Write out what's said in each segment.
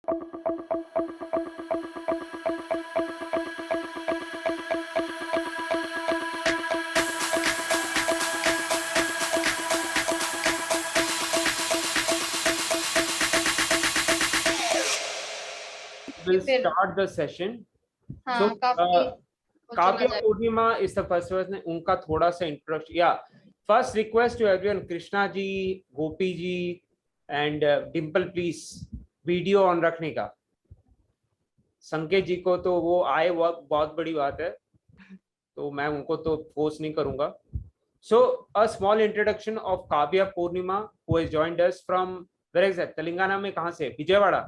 We'll start the session. So, Kavya Purnima is the first person. उनका थोड़ा सा introduction. Yeah. First request to everyone, Krishna ji, Gopi ji, and Dimple, please video on रखने का. संकेत जी को तो वो आए बहुत बड़ी बात है, तो मैं उनको तो फोर्स नहीं करूंगा. So, a small introduction of Kavya Purnima, who has joined us from, where is that? Telangana में कहाँ से? Vijayawada.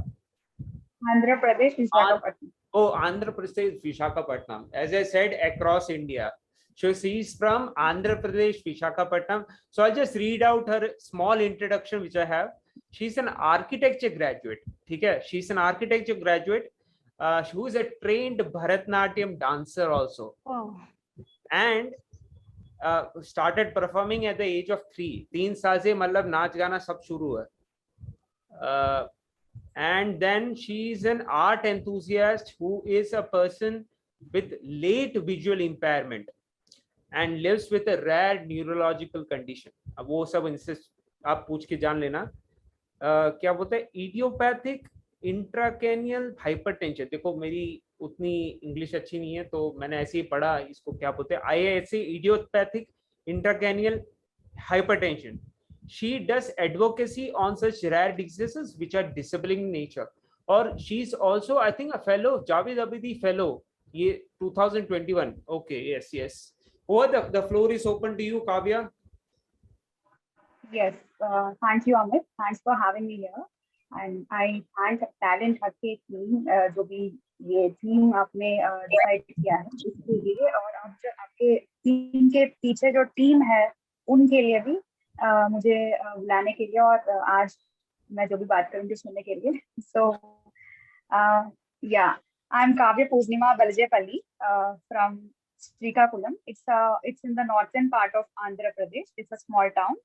Andhra Pradesh, Visakhapatnam. Oh, Andhra Pradesh, Visakhapatnam. As I said, across India. So she's from Andhra Pradesh, Visakhapatnam. So I'll just read out her small introduction which I have. She's an architecture graduate. Okay? She's an architecture graduate. Who is a trained Bharatnatyam dancer also. Oh. And started performing at the age of 3. 3 साल से मतलब नाच गाना सब शुरू है. And then she is an art enthusiast who is a person with late visual impairment and lives with a rare neurological condition. अब वो सब इनसे आप पूछ के जान लेना. क्या बोलते हैं इडियोपैथिक इंट्राक्रैनियल हाइपरटेंशन. देखो मेरी उतनी इंग्लिश अच्छी नहीं है तो मैंने ऐसे ही पढ़ा इसको. क्या बोलते हैं IASC idiopathic intracranial hypertension. She does advocacy on such rare diseases which are disabling in nature. Or she's also, I think, a fellow, Javed Abidi fellow, 2021. Okay, yes. Over the floor is open to you, Kavya. Yes, thank you, Amit. Thanks for having me here. And I thank Talent Hatke team, जो भी ये team आपने decide किया है इसके लिए, और अब जो आपके team के पीछे जो team है उनके लिए भी मुझे बुलाने के लिए और आज मैं जो भी बात करूंगी सुनने के लिए. So yeah, I'm Kavya Purnima Balajepalli from Srikakulam. It's in the northern part of Andhra Pradesh. It's a small town,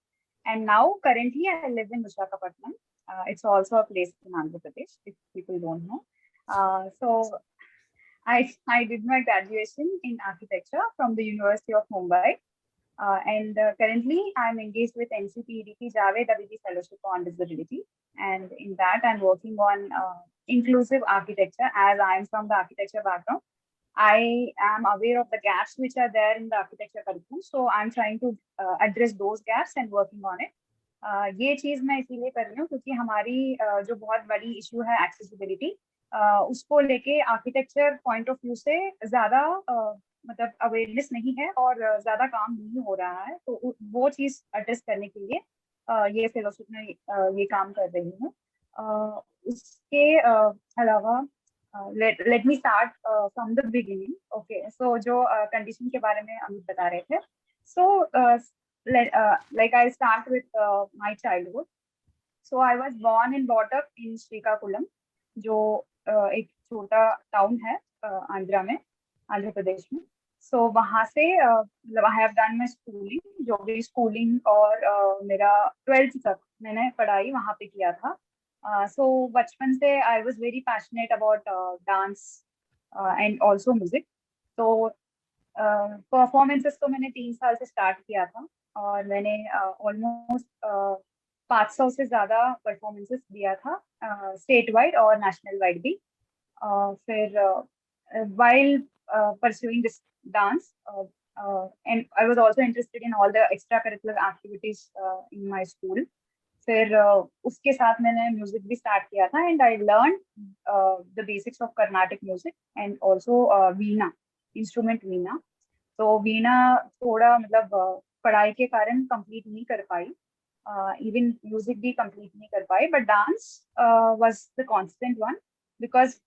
and now currently I live in Visakhapatnam. It's also a place in Andhra Pradesh, if people don't know. So I did my graduation in architecture from the University of Mumbai. And currently I'm engaged with NCPDP Javed Abidi Fellowship on Disability, and in that I'm working on inclusive architecture. As I'm from the architecture background, I am aware of the gaps which are there in the architecture curriculum, so I'm trying to address those gaps and working on it. ये चीज मैं इसीलिए कर रही हूँ क्योंकि हमारी जो बहुत बड़ी इशू है एक्सेसिबिलिटी, उसको लेके आर्किटेक्चर पॉइंट ऑफ व्यू से ज्यादा मतलब अवेयरनेस नहीं है और ज्यादा काम नहीं हो रहा है, तो वो चीज एड्रेस करने के लिए ये फेलोशिप में ये काम कर रही हूँ. उसके अलावा let me start from the beginning. Okay, so जो कंडीशन के बारे में अमित बता रहे थे, सो like I'll start with my childhood. So I was born and brought up in Srikakulam, जो एक छोटा टाउन है आंध्रा में, आंध्र प्रदेश में. सो वहाँ से मतलब I have done my schooling, जो भी स्कूलिंग और मेरा 12th तक मैंने पढ़ाई वहाँ पे किया था. सो बचपन से I was very passionate about dance and also music. तो परफॉर्मेंसेस तो मैंने 3 साल से स्टार्ट किया था और मैंने ऑलमोस्ट 500 से ज़्यादा परफॉर्मेंसेस दिया था, स्टेट वाइड और नेशनल वाइड भी. फिर while pursuing this dance, and I was also interested in all the extracurricular activities in my school. फिर उसके साथ मैंने म्यूजिक भी स्टार्ट किया था, and I learned the basics of Carnatic music and also veena, instrument veena. तो वीणा थोड़ा मतलब पढ़ाई के कारण कंप्लीट नहीं कर पाई, इवन म्यूजिक भी कंप्लीट नहीं कर पाई, but dance was the constant one because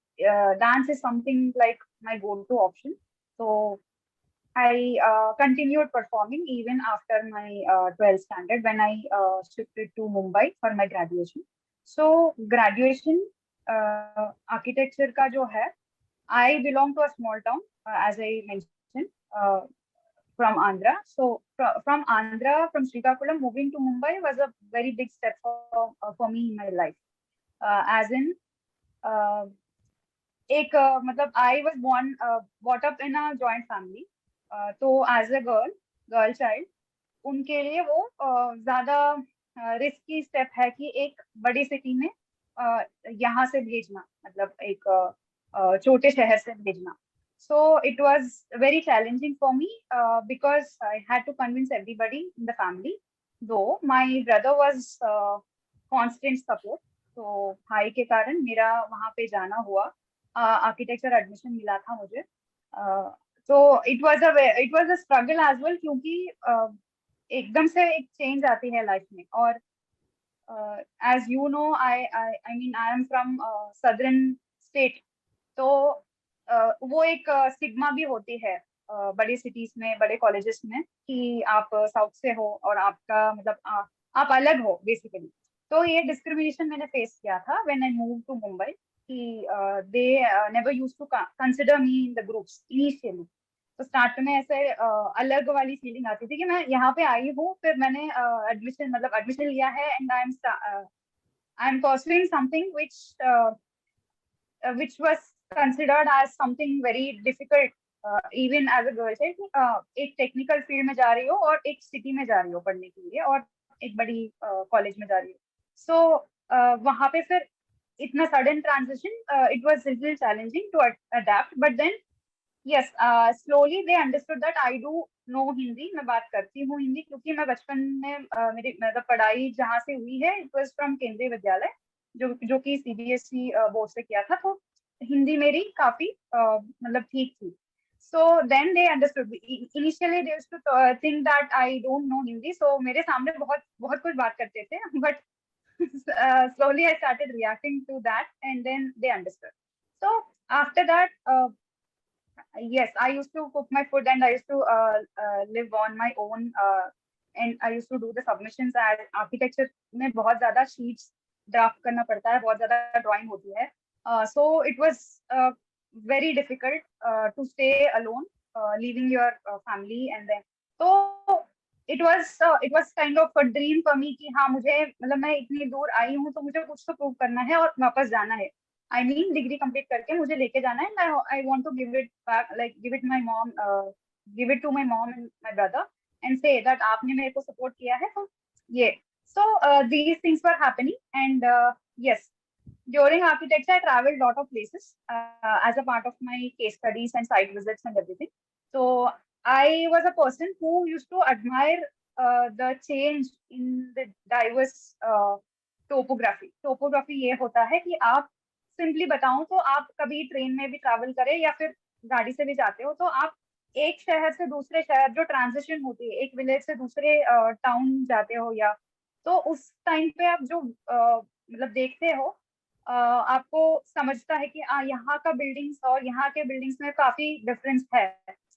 dance is something like my go-to option. So I continued performing even after my 12th standard when I shifted to Mumbai for my graduation. So graduation architecture का जो है, I belong to a small town, as I mentioned, from Andhra. So from Andhra, from Srikakulam, moving to Mumbai was a very big step for me in my life. As in, एक मतलब I was born brought up in a joint family, तो as a girl child उनके लिए वो ज्यादा risky step है कि एक बड़ी सिटी में यहाँ से भेजना, मतलब एक छोटे शहर से भेजना. So it was very challenging for me because I had to convince everybody in the family. Though my brother was constant support, तो भाई के कारण मेरा वहाँ पे जाना हुआ. आर्किटेक्चर एडमिशन मिला था मुझे. तो it was a struggle as well, क्योंकि एकदम से एक चेंज आती है लाइफ में. और as you know, I mean I am from southern state. तो वो एक स्टिग्मा भी होती है बड़ी सिटीज में, बड़े कॉलेजेस में, कि आप साउथ से हो और आपका मतलब आप अलग हो बेसिकली. तो ये डिस्क्रिमिनेशन मैंने फेस किया था when I move to Mumbai, कि they never used to consider me in the groups initially. तो स्टार्ट में ऐसे अलग वाली फीलिंग आती थी कि मैं यहाँ पे आई हूँ, फिर मैंने एडमिशन लिया है, and I am pursuing something which was considered as something very difficult, even as a girl child, कि, एक टेक्निकल फील्ड में जा रही हो और एक सिटी में जा रही हो पढ़ने के लिए और एक बड़ी कॉलेज में जा रही हो. सो वहां पे फिर इतना sudden transition, it was little challenging to adapt, but then yes, slowly they understood that I do know Hindi. मैं बात करती हूँ हिंदी, क्योंकि मैं बचपन में मेरी मतलब पढ़ाई जहाँ से हुई है, इट वाज फ्रॉम केंद्रीय विद्यालय, जो कि सीबीएसई बोर्ड से किया था. तो हिंदी मेरी काफी मतलब ठीक थी. So then they understood. Initially they used to think that I don't know Hindi, so मेरे सामने बहुत बहुत कुछ बात करते थे, but slowly I started reacting to that, and then they understood. So after that, yes, I used to cook my food, and I used to live on my own, and I used to do the submissions. As architecture में बहुत ज़्यादा sheets draft करना पड़ता है, बहुत ज्यादा drawing होती है. So it was very difficult to stay alone, leaving your family and then. तो it was kind of a dream for me कि हाँ, मुझे मतलब मैं इतनी दूर आई हूँ तो मुझे कुछ तो प्रूव करना है और वापस जाना है. आई मीन डिग्री कंप्लीट करके मुझे लेके जाना है, and I want to give it back, like give it to my mom and my brother, and say that आपने मेरे को सपोर्ट किया है. तो ये, so these things were happening, and yes, during architecture I traveled lot of places as a part of my case studies and site visits and everything. So I was a person who used to admire the change in the diverse topography. ये होता है कि आप simply बताऊं तो आप कभी train में भी ट्रैवल करें या फिर गाड़ी से भी जाते हो, तो आप एक शहर से दूसरे शहर जो ट्रांजिशन होती है, एक विलेज से दूसरे टाउन जाते हो, या तो उस टाइम पे आप जो मतलब देखते हो, आपको समझता है कि यहाँ का बिल्डिंग्स और यहाँ के बिल्डिंग्स में काफी डिफरेंस है,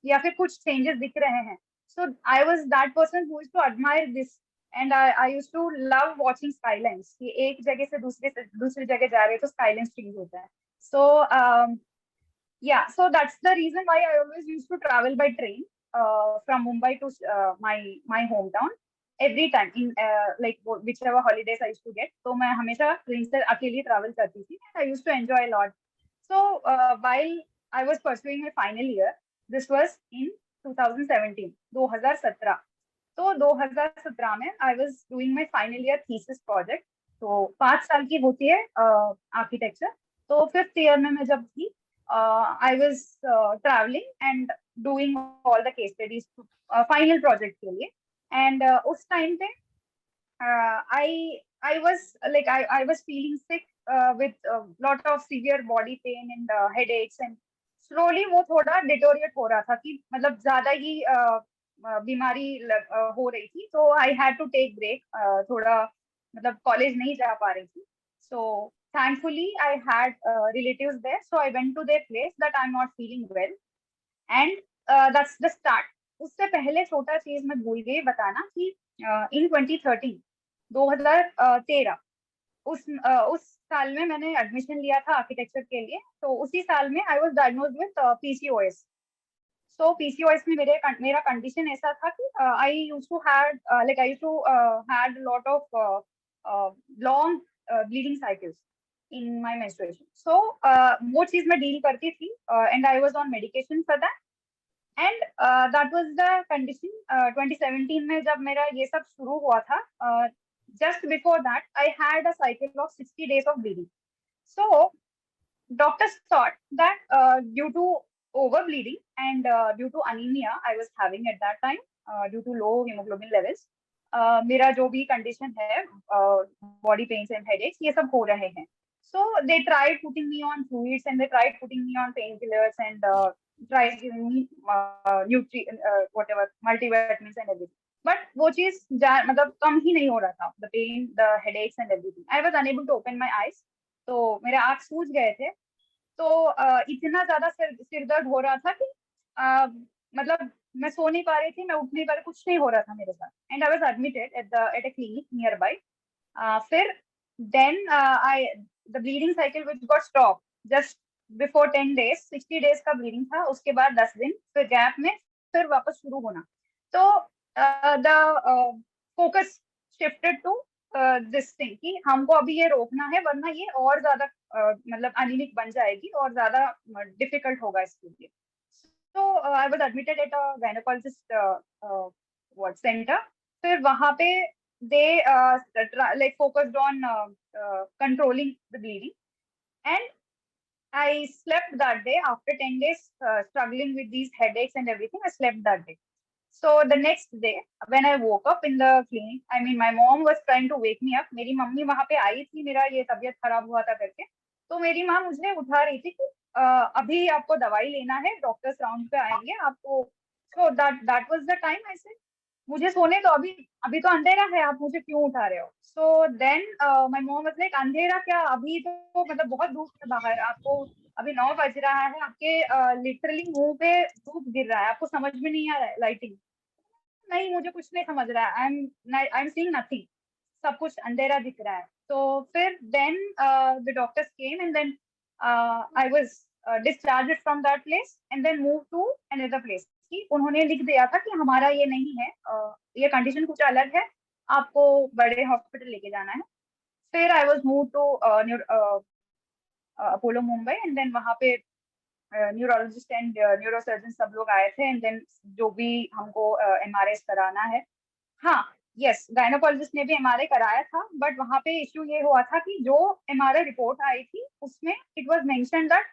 या फिर कुछ चेंजेस दिख रहे हैं. So I was that person who used to admire this, and I used to love watching skylines, कि एक जगह से दूसरी जगह जा रहे हैं तो स्काईलाइंस चेंज होता है. सो yeah, so that's the reason why I always used to travel by train from Mumbai to my hometown every time in like whichever holidays I used to get. So मैं हमेशा train से अकेली travel करती थी. I used to enjoy a lot. So while I was pursuing my final year, this was in 2017, 2017. तो 2017 में I was doing my final year thesis project. तो 5 साल की होती है आर्किटेक्चर. तो 5th year में मैं जब थी, I was traveling and doing all the case studies final project के लिए. And उस time पे I was like I was feeling sick with a lot of severe body pain and headaches, and slowly वो थोड़ा deteriorate हो रहा था, कि मतलब ज्यादा ही बीमारी हो रही थी. तो I had to take break, थोड़ा मतलब कॉलेज नहीं जा पा रही थी. So thankfully I had relatives there, so I went to their place that I'm not feeling well, and that's the start. उससे पहले छोटा चीज मैं भूल गई बताना कि इन 2013 उस साल में मैंने एडमिशन लिया था आर्किटेक्चर के लिए. तो उसी साल में I was diagnosed with PCOS. So PCOS में मेरा कंडीशन ऐसा था कि I used to had lot of long bleeding cycles. in my menstruation. So वो चीज मैं डील करती थी, and I was on medication for that. And that was the condition 2017 में जब मेरा ये सब शुरू हुआ था. Just before that, I had a cycle of 60 days of bleeding. So doctors thought that due to overbleeding and due to anemia I was having at that time, due to low hemoglobin levels, मेरा जो भी condition है, body pains and headaches, ये सब हो रहे हैं. So they tried putting me on fluids and they tried putting me on painkillers and tried giving me whatever multivitamins and everything. But वो चीज मतलब कम ही नहीं हो रहा था. The pain, the headaches and everything. I was unable to open my eyes. तो मेरे आँख सूज गए थे. तो इतना ज्यादा सिर दर्द हो रहा था कि मतलब मैं सो नहीं पा रही थी, मैं उठ नहीं पा रही, कुछ नहीं हो रहा था मेरे साथ. And I was admitted at a clinic near by. फिर then I the bleeding cycle which got stop just before 10 days. 60 days का ब्लीडिंग था, उसके बाद 10 दिन फिर गैप में फिर वापस शुरू होना. तो the focus shifted to this thing कि हमको अभी ये रोकना है, वरना ये और ज्यादा मतलब अनिमिक बन जाएगी और ज्यादा डिफिकल्ट होगा इसके लिए. तो आई was admitted at a gynaecologist what centre. फिर वहां पे they like focused on controlling the bleeding. And I slept that day after 10 days struggling with these headaches and everything. I slept that day. So the next day, when I woke up in the clinic, I mean, my mom was trying to wake me up. मेरी mummy वहां पे आई थी, मेरा ये तबीयत खराब हुआ था करके. तो मेरी माँ मुझे उठा रही थी कि अभी आपको दवाई लेना है, डॉक्टर्स राउंड पे आएंगे आपको. So that was the time I said, मुझे सोने दो, अभी अभी तो अंधेरा है, आप मुझे क्यों उठा रहे हो. So then my mom was like, अंधेरा क्या, अभी तो मतलब बहुत धूप है बाहर, आपको अभी 9 बज रहा है, आपके लिटरली मुंह पे धूप गिर रहा है, आपको समझ में नहीं आ रहा है लाइटिंग. नहीं, मुझे कुछ नहीं समझ रहा है, आई एम सीइंग नथिंग, सब कुछ अंधेरा दिख रहा है. तो फिर then the doctors came and then I was discharged from that place and then move to another place. कि उन्होंने लिख दिया था कि हमारा ये नहीं है, ये कंडीशन कुछ अलग है, आपको बड़े हॉस्पिटल लेके जाना है. फिर I was move to Apollo Mumbai and then वहां पे न्यूरोलॉजिस्ट एंड न्यूरोसर्जन सब लोग आए थे. एंड देन जो भी हमको एमआरआई कराना है, हाँ यस, गायनोकोलॉजिस्ट ने भी एमआरआई कराया था. बट वहां पे इश्यू ये हुआ था कि जो एमआरआई रिपोर्ट आई थी उसमें it was mentioned that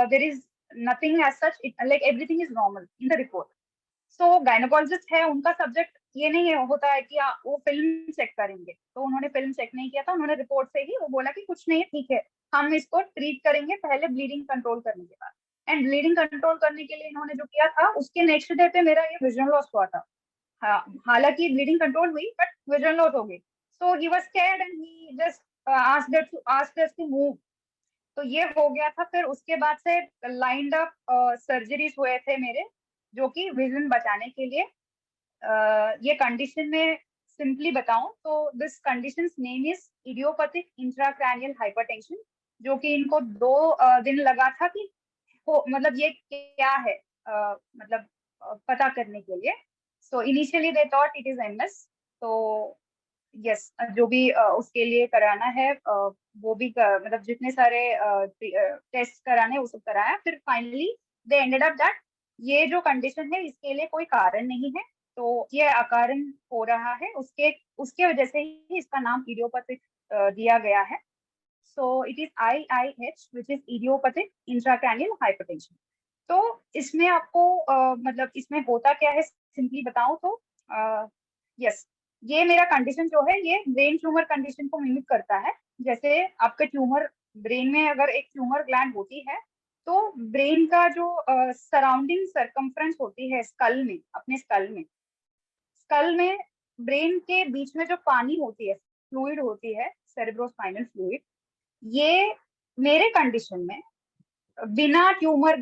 there is nothing as such, like everything is normal in the report. So gynaecologist है, उनका सब्जेक्ट ये नहीं होता है कि वो फिल्म चेक करेंगे. तो उन्होंने फिल्म चेक नहीं किया था, उन्होंने रिपोर्ट से ही वो बोला कि कुछ नहीं है, ठीक है, हम इसको ट्रीट करेंगे पहले ब्लीडिंग कंट्रोल करने के बाद. एंड ब्लीडिंग कंट्रोल करने के लिए इन्होंने जो किया था, उसके नेक्स्ट डे पे मेरा ये विजन लॉस हुआ था. हालांकि ब्लीडिंग कंट्रोल हुई बट विजन लॉस हो गई. So he was scared and he just asked us to move. तो ये हो गया था. फिर उसके बाद से लाइंड अप सर्जरीज हुए थे मेरे, जो कि विजन बचाने के लिए. ये कंडीशन में सिंपली बताऊं तो this condition name is idiopathic intracranial hypertension, जो कि इनको 2 दिन लगा था कि मतलब ये क्या है, मतलब पता करने के लिए. So initially they thought it is MS. तो यस, जो भी उसके लिए कराना है वो भी मतलब जितने सारे टेस्ट कराने वो सब कराया. फिर finally they ended up that ये जो कंडीशन है इसके लिए कोई कारण नहीं है, तो ये अकारण हो रहा है, उसके वजह से ही इसका नाम इडियोपैथिक दिया गया है. So it is IIH which is idiopathic intracranial hypertension. तो इसमें आपको मतलब इसमें होता क्या है सिंपली बताऊं तो यस, ये मेरा कंडीशन जो है ये ब्रेन ट्यूमर कंडीशन को मिमिक करता है. जैसे आपके ट्यूमर ब्रेन में अगर एक ट्यूमर ग्लैंड होती है, तो ब्रेन का जो सराउंडिंग सरकमफ्रेंस होती है स्कल में, अपने स्कल में ब्रेन के बीच में जो पानी होती है, फ्लूइड होती है, सेरेब्रोस्पाइनल फ्लूइड, ये मेरे कंडीशन में बिना ट्यूमर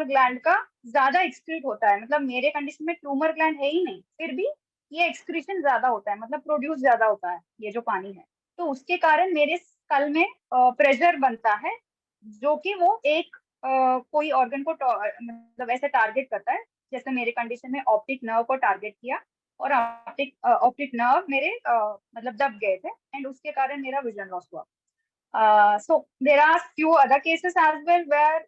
ग्लैंड का ज्यादा एक्सक्रीट होता है. मतलब मेरे कंडीशन में ट्यूमर ग्लैंड है ही नहीं, फिर भी ये एक्सक्रीशन ज्यादा होता है, मतलब प्रोड्यूस ज्यादा होता है ये जो पानी है. तो उसके कारण मेरे स्कल में प्रेशर बनता है, जो कि वो एक कोई ऑर्गन को मतलब ऐसे टारगेट करता है. जैसे मेरे कंडीशन में ऑप्टिक नर्व को टारगेट किया और ऑप्टिक नर्व मेरे मतलब दब गए थे एंड उसके कारण मेरा विजन लॉस हुआ. So there are few other cases as well where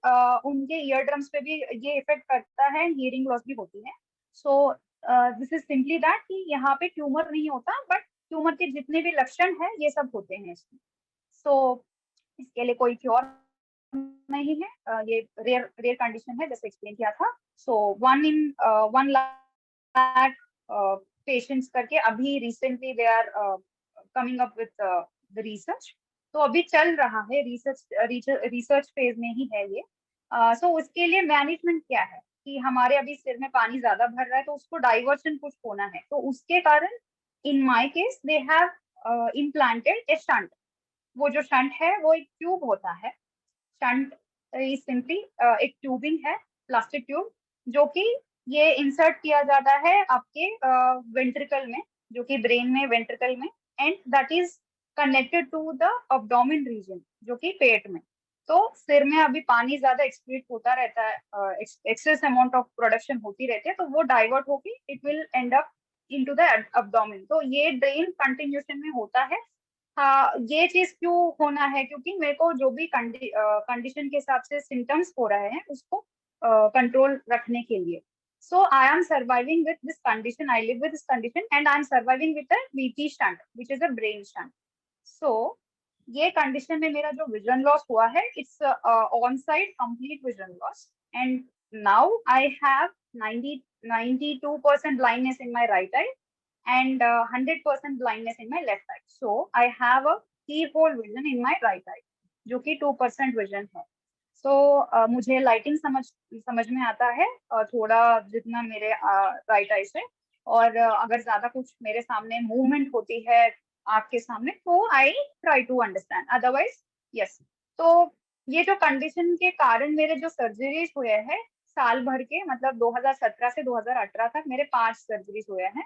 उनके ईयर ड्रम्स पे भी ये इफेक्ट करता है, हियरिंग लॉस भी होती है. So this is simply that कि यहाँ पे ट्यूमर नहीं होता, बट ट्यूमर के जितने भी लक्षण हैं ये सब होते हैं इसमें. सो इसके लिए कोई क्योर नहीं है. ये रेयर रेयर कंडीशन है जैसे एक्सप्लेन किया था. सो 1 in 1 lakh पेशेंट्स करके अभी recently they are coming up with the research. तो अभी चल रहा है रिसर्च फेज में ही है ये. सो उसके लिए मैनेजमेंट क्या है कि हमारे अभी सिर में पानी ज्यादा भर रहा है तो उसको डाइवर्शन कुछ होना है. तो उसके कारण इन my case they have implanted A shunt. वो जो शंट है वो एक ट्यूब होता है. शंट इज सिंपली एक ट्यूबिंग है, प्लास्टिक ट्यूब, जो कि ये इंसर्ट किया जाता है आपके वेंट्रिकल में, जो कि ब्रेन में वेंट्रिकल में, and that is connected to the abdomen region, जो कि पेट में. तो सिर में अभी पानी ज्यादा एक्सक्रीट होता रहता है, एक्सेस अमाउंट ऑफ प्रोडक्शन होती रहती है, तो वो डाइवर्ट होके it will and up into the abdomen. तो ये ड्रेन कंटिन्यूशन में होता है. हाँ, ये चीज क्यों होना है, क्योंकि मेरे को जो भी कंडीशन के हिसाब से सिम्टम्स हो रहे हैं उसको कंट्रोल रखने के लिए. So I am surviving with this condition, I live with this condition, and I am surviving with a VT shunt which is a brain shunt. So ये कंडीशन में मेरा जो विजन लॉस हुआ है, it's on side complete vision loss, and now I have 92% blindness in my right eye and 100% blindness in my left eye. So I have a keyhole vision in my right eye, जो कि 2% vision है. So मुझे lighting समझ में आता है थोड़ा जितना मेरे राइट आई से. और अगर ज्यादा कुछ मेरे सामने मूवमेंट होती है आपके सामने तो I try to understand, otherwise yes. तो ये जो कंडीशन के कारण मेरे जो सर्जरीज हुए हैं साल भर के, मतलब 2017 से 2018 तक मेरे 5 सर्जरीज हुए हैं,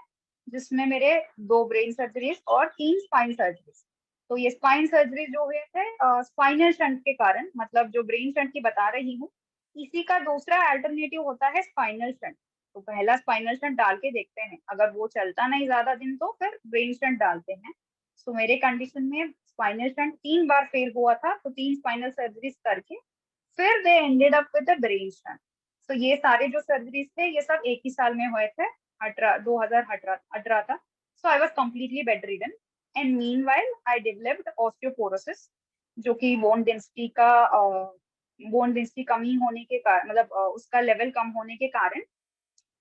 जिसमें मेरे 2 ब्रेन सर्जरीज और 3 स्पाइन सर्जरीज. तो ये स्पाइन सर्जरी जो हुए थे स्पाइनल शंट के कारण, मतलब जो ब्रेन शंट की बता रही हूँ, इसी का दूसरा अल्टरनेटिव होता है स्पाइनल शंट. तो पहला स्पाइनल शंट डाल के देखते हैं, अगर वो चलता नहीं ज्यादा दिन तो फिर ब्रेन शंट डालते हैं. तो मेरे कंडीशन में स्पाइनल शंट 3 बार फेल हुआ था, तो 3 स्पाइनल सर्जरीज करके फिर they ended up with the brain shunt. तो ये सारे जो सर्जरीज थे ये सब एक ही साल में हुए थे, 2018 था. So I was completely bedridden, and meanwhile I developed osteoporosis, जो कि बोन डेंसिटी कमी होने के कारण, मतलब उसका लेवल कम होने के कारण.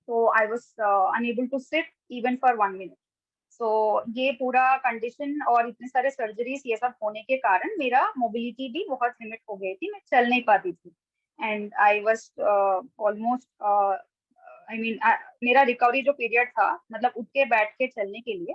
तो I was unable to sit even for 1 minute. So ये पूरा कंडीशन और इतने सारे सर्जरीज ये सब होने के कारण मेरा मोबिलिटी भी बहुत लिमिट हो गई थी, मैं चल नहीं पाती थी. And I was almost, I mean मेरा रिकवरी जो पीरियड था, मतलब उठ के बैठ के चलने के लिए,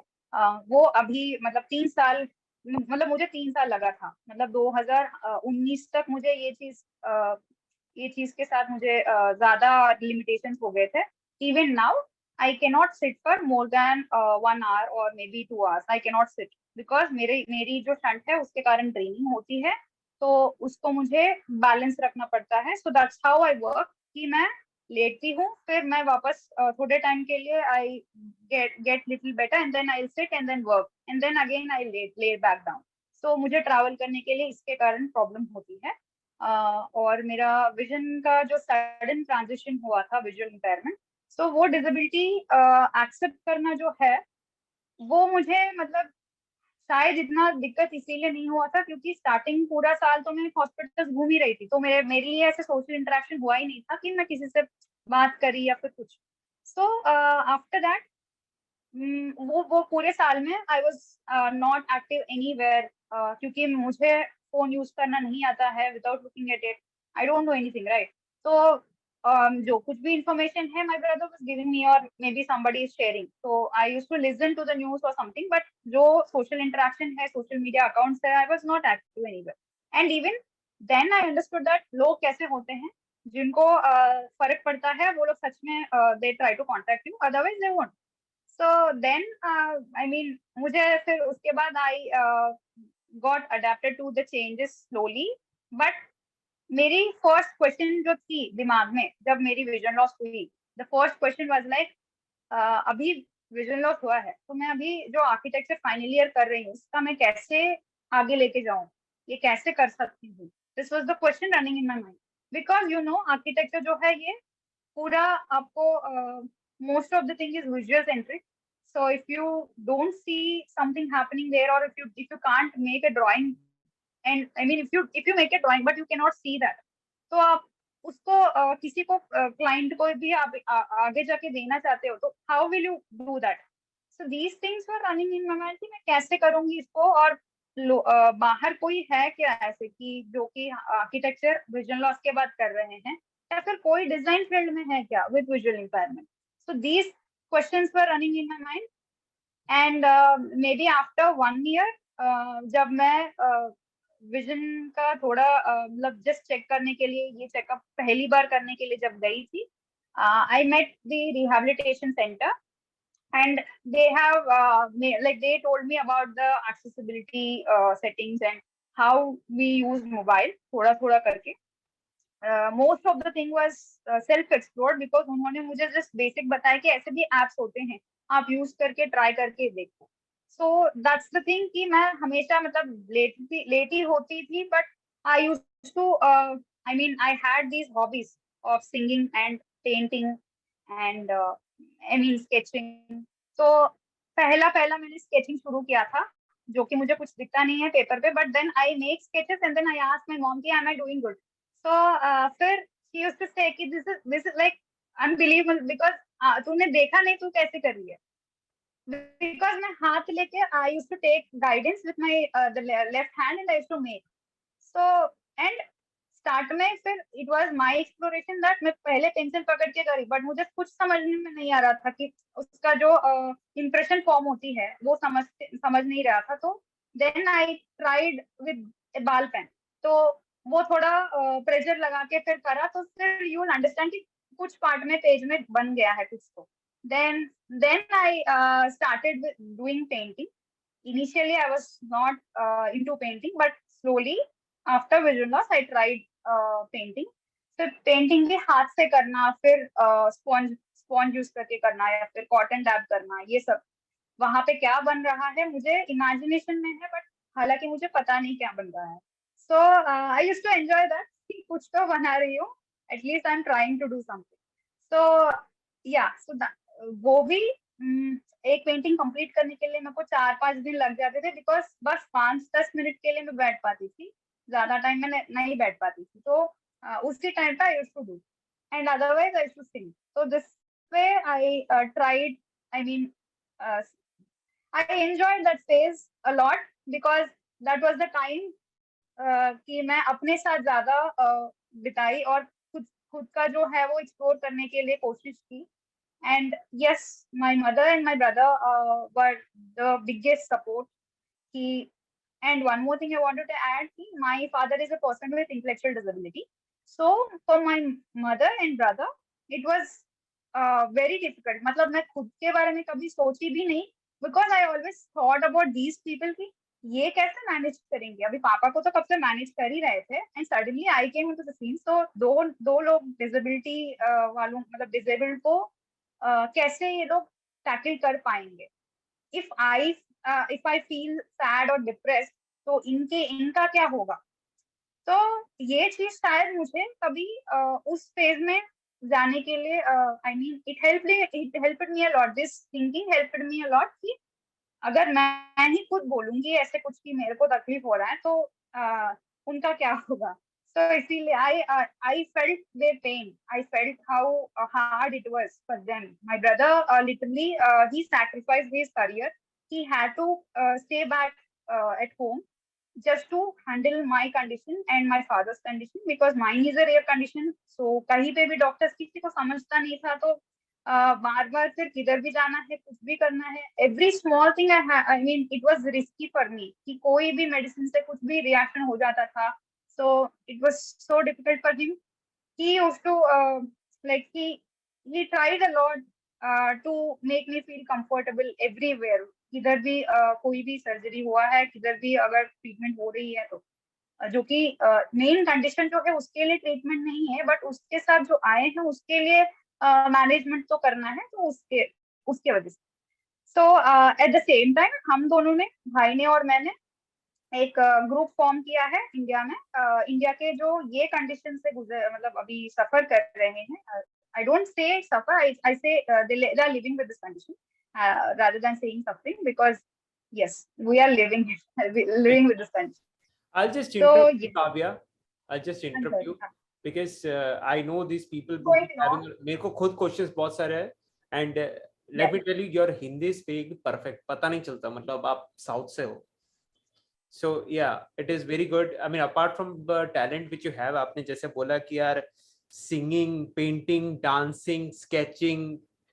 वो अभी मतलब 3 साल, मतलब मुझे 3 साल लगा था. मतलब 2019 तक मुझे ये चीज के साथ मुझे ज्यादा लिमिटेशंस हो गए थे. Even now I cannot sit for more than 1 hour or maybe 2 hours. I cannot sit because मेरी जो शंट है उसके कारण ड्रेनिंग होती है, तो उसको मुझे बैलेंस रखना पड़ता है. So that's how I work, कि मैं लेटती हूँ, फिर मैं वापस थोड़े टाइम के लिए I get little better, and then I sit and then work and then again I lay back down. सो मुझे ट्रैवल करने के लिए इसके कारण प्रॉब्लम होती है. और मेरा विजन का जो सडन ट्रांजिशन हुआ था, विजुअल इम्पेयरमेंट, सो वो डिसेबिलिटी एक्सेप्ट करना जो है वो मुझे, मतलब शायद इतना दिक्कत इसीलिए नहीं हुआ था क्योंकि स्टार्टिंग पूरा साल तो मैं हॉस्पिटल घूम ही रही थी, तो मेरे लिए ऐसे सोशल इंटरेक्शन हुआ ही नहीं था कि मैं किसी से बात करी या फिर कुछ. सो आफ्टर दैट वो पूरे साल में I was not active anywhere, क्योंकि मुझे फोन यूज करना नहीं आता है. Without looking at it I don't know anything, right. तो जो कुछ भी इंफॉर्मेशन है my brother was giving me और maybe somebody is sharing, so I used to listen to the news or something, but जो social interaction है, social media accounts है, I was not active anywhere. And even then I understood that लोग कैसे होते हैं जिनको फर्क पड़ता है, वो लोग सच में they try to contact you, otherwise they won't. So then I mean मुझे फिर उसके बाद I got adapted to the changes slowly. But मेरी फर्स्ट क्वेश्चन जो थी दिमाग में जब मेरी विजन लॉस हुई, the first question was like, अभी विजन लॉस हुआ है तो मैं अभी जो आर्किटेक्चर फाइनल ईयर कर रही हूँ उसका मैं कैसे आगे लेके जाऊँ. ये कैसे कर सकती हूँ? This was the question running in my mind, because you know architecture जो है ये पूरा आपको most of the thing is visual centric. So if you don't see something happening there, or if you can't make a drawing, and I mean if you make a drawing but you cannot see that, तो आप उसको किसी को client को भी आप आगे जाके देना चाहते हो, तो how will you do that? So these things were running in my mind कि मैं कैसे करूंगी इसको, और बाहर कोई है क्या ऐसे कि जो कि आर्किटेक्चर विजुअल लॉस के बाद कर रहे हैं, या फिर कोई डिजाइन फील्ड में है क्या with visual impairment? So these questions were running in my mind. And maybe after 1 year, जब मैं विजन का थोड़ा मतलब जस्ट चेक करने के लिए, ये चेकअप पहली बार करने के लिए जब गई थी, I met the rehabilitation centre, and they have like they told me about the accessibility settings and how we use mobile थोड़ा थोड़ा करके. Most of the thing was self explored, because उन्होंने मुझे जस्ट बेसिक बताया कि ऐसे भी apps होते हैं, आप यूज करके ट्राई करके देखो. सो दैट्स द थिंग कि मैं हमेशा मतलब लेटी होती थी, but I use to I mean I had these hobbies of singing and painting and I mean sketching. तो पहला पहला मैंने स्केचिंग शुरू किया था, जो कि मुझे कुछ दिखता नहीं है पेपर पे, but then I make sketches and then I ask my mom कि am I doing good? So फिर she used to say कि this is like unbelievable, because तूने देखा नहीं, तू कैसे कर रही है? Because मैं हाथ लेके I used to take guidance with my the left hand and I used to make. So and start में फिर it was my exploration that मैं पहले पेंसिल पकड़ के करी, बट मुझे कुछ समझने में नहीं आ रहा था कि उसका जो इम्प्रेशन फॉर्म होती है वो समझ नहीं रहा था. तो देन आई ट्राइड विद बाल पेन, तो वो थोड़ा प्रेशर लगा के फिर करा, तो फिर यू विल अंडरस्टैंड कि कुछ पार्ट में पेज में बन गया है कुछ. तो then then I started doing painting. Initially I was not into painting, but slowly after vision loss I tried painting. फिर पेंटिंग भी हाथ से करना, फिर स्पॉन्ज यूज करके करना, या फिर कॉटन डैब करना, ये सब वहां पे क्या बन रहा है मुझे इमेजिनेशन में है, बट हालांकि मुझे पता नहीं क्या बन रहा है. So I used to enjoy that कि कुछ तो बना रही हूँ, at least I am trying to do something. So या सो वो भी एक पेंटिंग कंप्लीट करने के लिए मेरे को 4-5 दिन लग जाते थे, बिकॉज बस 5-10 मिनट के लिए मैं बैठ पाती थी, ज्यादा टाइम में नहीं बैठ पाती थी. तो उसी टाइम पे I used to do, and otherwise I used to sing. तो this way I tried, I mean I enjoyed that phase a lot, because that was the time कि मैं अपने साथ ज्यादा बिताई और खुद खुद का जो है वो एक्सप्लोर करने के लिए कोशिश की. And yes, my mother and my brother were the biggest support. And one more thing I wanted to add, my father is a person with intellectual disability. So for my mother and brother, it was very difficult. मतलब मैं खुद के बारे में कभी सोची भी नहीं, because I always thought about these people कि ये कैसे मैनेज करेंगे. अभी पापा को तो कब से मैनेज कर ही रहे थे, and suddenly I came into the scene. तो दो लोग डिसेबिलिटी वालों, मतलब डिसेबल्ड को कैसे ये लोग टैकल कर पाएंगे. इफ आई फील सैड और डिप्रेस्ड, तो इनका क्या होगा? तो ये चीज शायद मुझे कभी उस फेज में जाने के लिए, I mean it helped me a lot. This thinking helped me a lot कि अगर मैं ही खुद बोलूंगी ऐसे कुछ कि मेरे को तकलीफ हो रहा है, तो उनका क्या होगा? So इसीलिए I felt their pain. I felt how hard it was for them. My brother literally he sacrificed his career. He had to stay back at home just to handle my condition and my father's condition, because mine is a rare condition. So कहीं पे भी doctors किसी को समझता नहीं था, तो बार बार फिर किधर भी जाना है, कुछ भी करना है. Every small thing I mean it was risky for me कि कोई भी मेडिसिन से कुछ भी रिएक्शन हो जाता था. So it was so difficult for him. He used to like he tried a lot to make me feel comfortable everywhere. किधर भी कोई भी सर्जरी हुआ है, किधर भी अगर ट्रीटमेंट हो रही है, तो जो कि मेन कंडीशन जो है उसके लिए ट्रीटमेंट नहीं है, बट उसके साथ जो आए हैं उसके लिए मैनेजमेंट तो करना है, तो उसके वजह से. सो एट द सेम टाइम हम दोनों ने, भाई ने और मैंने, एक ग्रुप फॉर्म किया है इंडिया में, इंडिया के जो ये कंडीशन से गुजर मतलब अभी सफर कर रहे हैं, I don't say suffer, I say they are living with this condition rather than saying suffering, because yes, we are living living with this condition. I'll just So interrupt you, yes, Kavya. I'll just I'm interrupt sorry. you because I know these people will Going be on, having. मेरे को खुद questions बहुत सारे हैं and let yes. me tell you, your Hindi speak perfect. पता नहीं चलता, मतलब आप South से हो. So yeah, it is very good. I mean, apart from the talent which you have, आपने जैसे बोला कि यार singing, painting, dancing, sketching,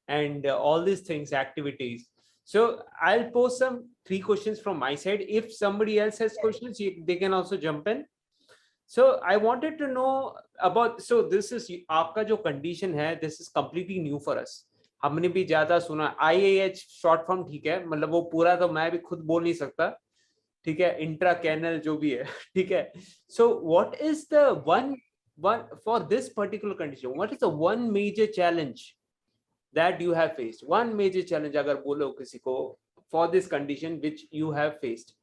and all these things, activities. So I'll pose some 3 questions from my side. If somebody else has questions, they can also jump in. So I wanted to know about, so this is आपका जो condition है, this is completely new for us. हमने भी ज्यादा सुना IAH short form, ठीक है, मतलब वो पूरा तो मैं भी खुद बोल नहीं सकता, ठीक है, इंट्रा कैनल जो भी है, ठीक है. So what is the one for this particular condition, what is the one major challenge that you have faced, one major challenge अगर बोलो किसी को for this condition which you have faced.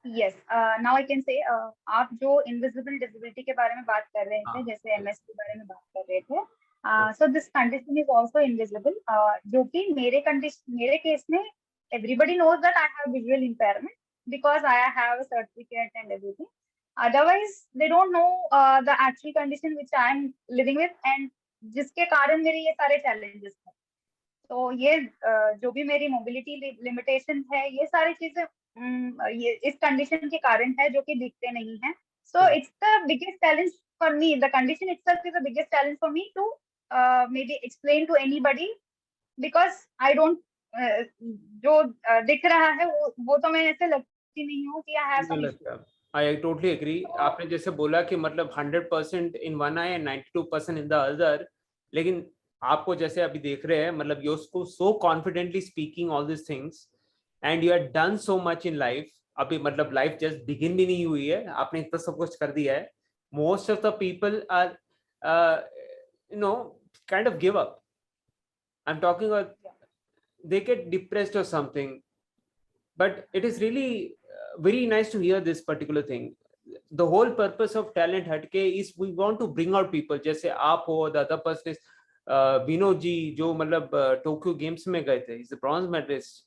Yes, now I can say, आप जो invisible disability के बारे में बात कर रहे थे, जैसे एमएस के बारे में बात कर रहे थे, so this condition is also invisible, जो कि मेरे केस में everybody knows that I have visual impairment because I have a certificate and everything. Otherwise, they don't know the actual condition which I am living with, and जिसके कारण मेरे ये सारे challenges हैं. तो ये जो भी मेरी मोबिलिटी लिमिटेशन है, ये सारी चीजें ये इस कंडीशन के कारण है जो कि दिखते नहीं है. So it's the biggest challenge for me, the condition itself is the biggest challenge for me to maybe explain to anybody, because I don't जो दिख रहा है वो तो मैं ऐसे लगती नहीं हूँ कि I have some issue. I totally agree. आपने जैसे बोला कि मतलब 100% in one eye and 92% in the other, लेकिन आपको जैसे अभी देख रहे हैं, मतलब यू उसको so confidently speaking all this things and you have done so much in life. अभी मतलब लाइफ जस्ट बिगिन भी नहीं हुई है, आपने इतना सब कुछ कर दिया है. Most of the people are you know kind of give up. I am talking about they get depressed or something, but it is really very nice to hear this particular thing. The whole purpose of Talent Hatke is we want to bring out people, जैसे आप हो, the other person is Vinod ji जो मतलब Tokyo games में गए थे, he's a bronze medalist,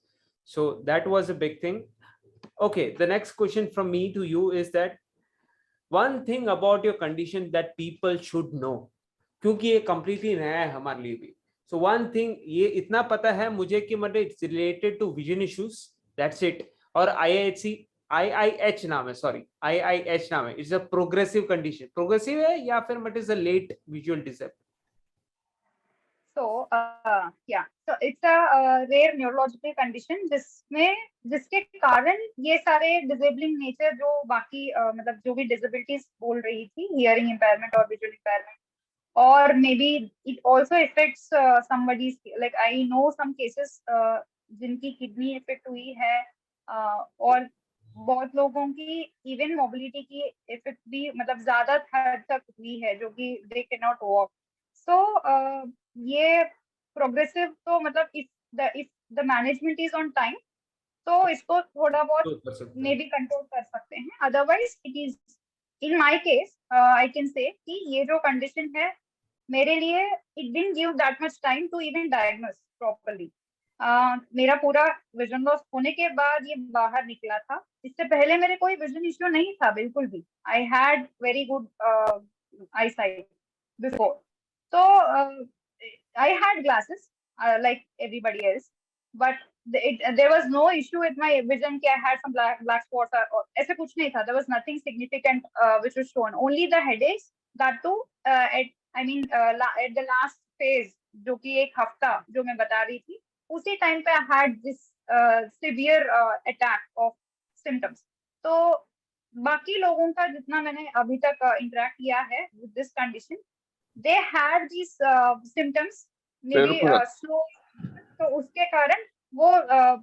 so that was a big thing. Okay, the next question from me to you is that one thing about your condition that people should know, क्योंकि ये completely नया है हमारे लिए भी. So one thing ये इतना पता है मुझे कि मतलब it's related to vision issues, that's it. और IIH नाम है, sorry, IIH नाम है. It's a progressive condition. Progressive है या फिर what is a late visual disability? So yeah, so it's a rare neurological condition जिसके कारण ये सारे disabling nature जो बाकी मतलब जो भी disabilities बोल रही थी, hearing impairment और visual impairment, or maybe it also affects somebody's, like I know some cases जिनकी kidney affect हुई है, और बहुत लोगों की even mobility की effect भी मतलब ज्यादा हद तक हुई है, जो कि they cannot walk. So ये प्रोग्रेसिव तो मतलब if the management is on time, तो इसको थोड़ा बहुत मे बी कंट्रोल कर सकते हैं. Otherwise it is in my case I can say कि ये जो कंडीशन है मेरे लिए, it didn't give that much time to even diagnose properly. मेरा पूरा विजन लॉस होने के बाद ये बाहर निकला था. इससे पहले मेरे कोई विजन इश्यू नहीं था बिल्कुल भी. I had very good I site before. So I had glasses like everybody else, but there was no issue with my vision. I had some black spots or ऐसे कुछ नहीं था. There was nothing significant which was shown. Only the headaches. That too at the last phase, जो कि एक हफ्ता जो मैं बता रही थी, उसी टाइम पे I had this severe attack of symptoms. तो बाकी लोगों का जितना मैंने अभी तक इंटरेक्ट किया है with this condition, they had these symptoms maybe slow. तो उसके कारण वो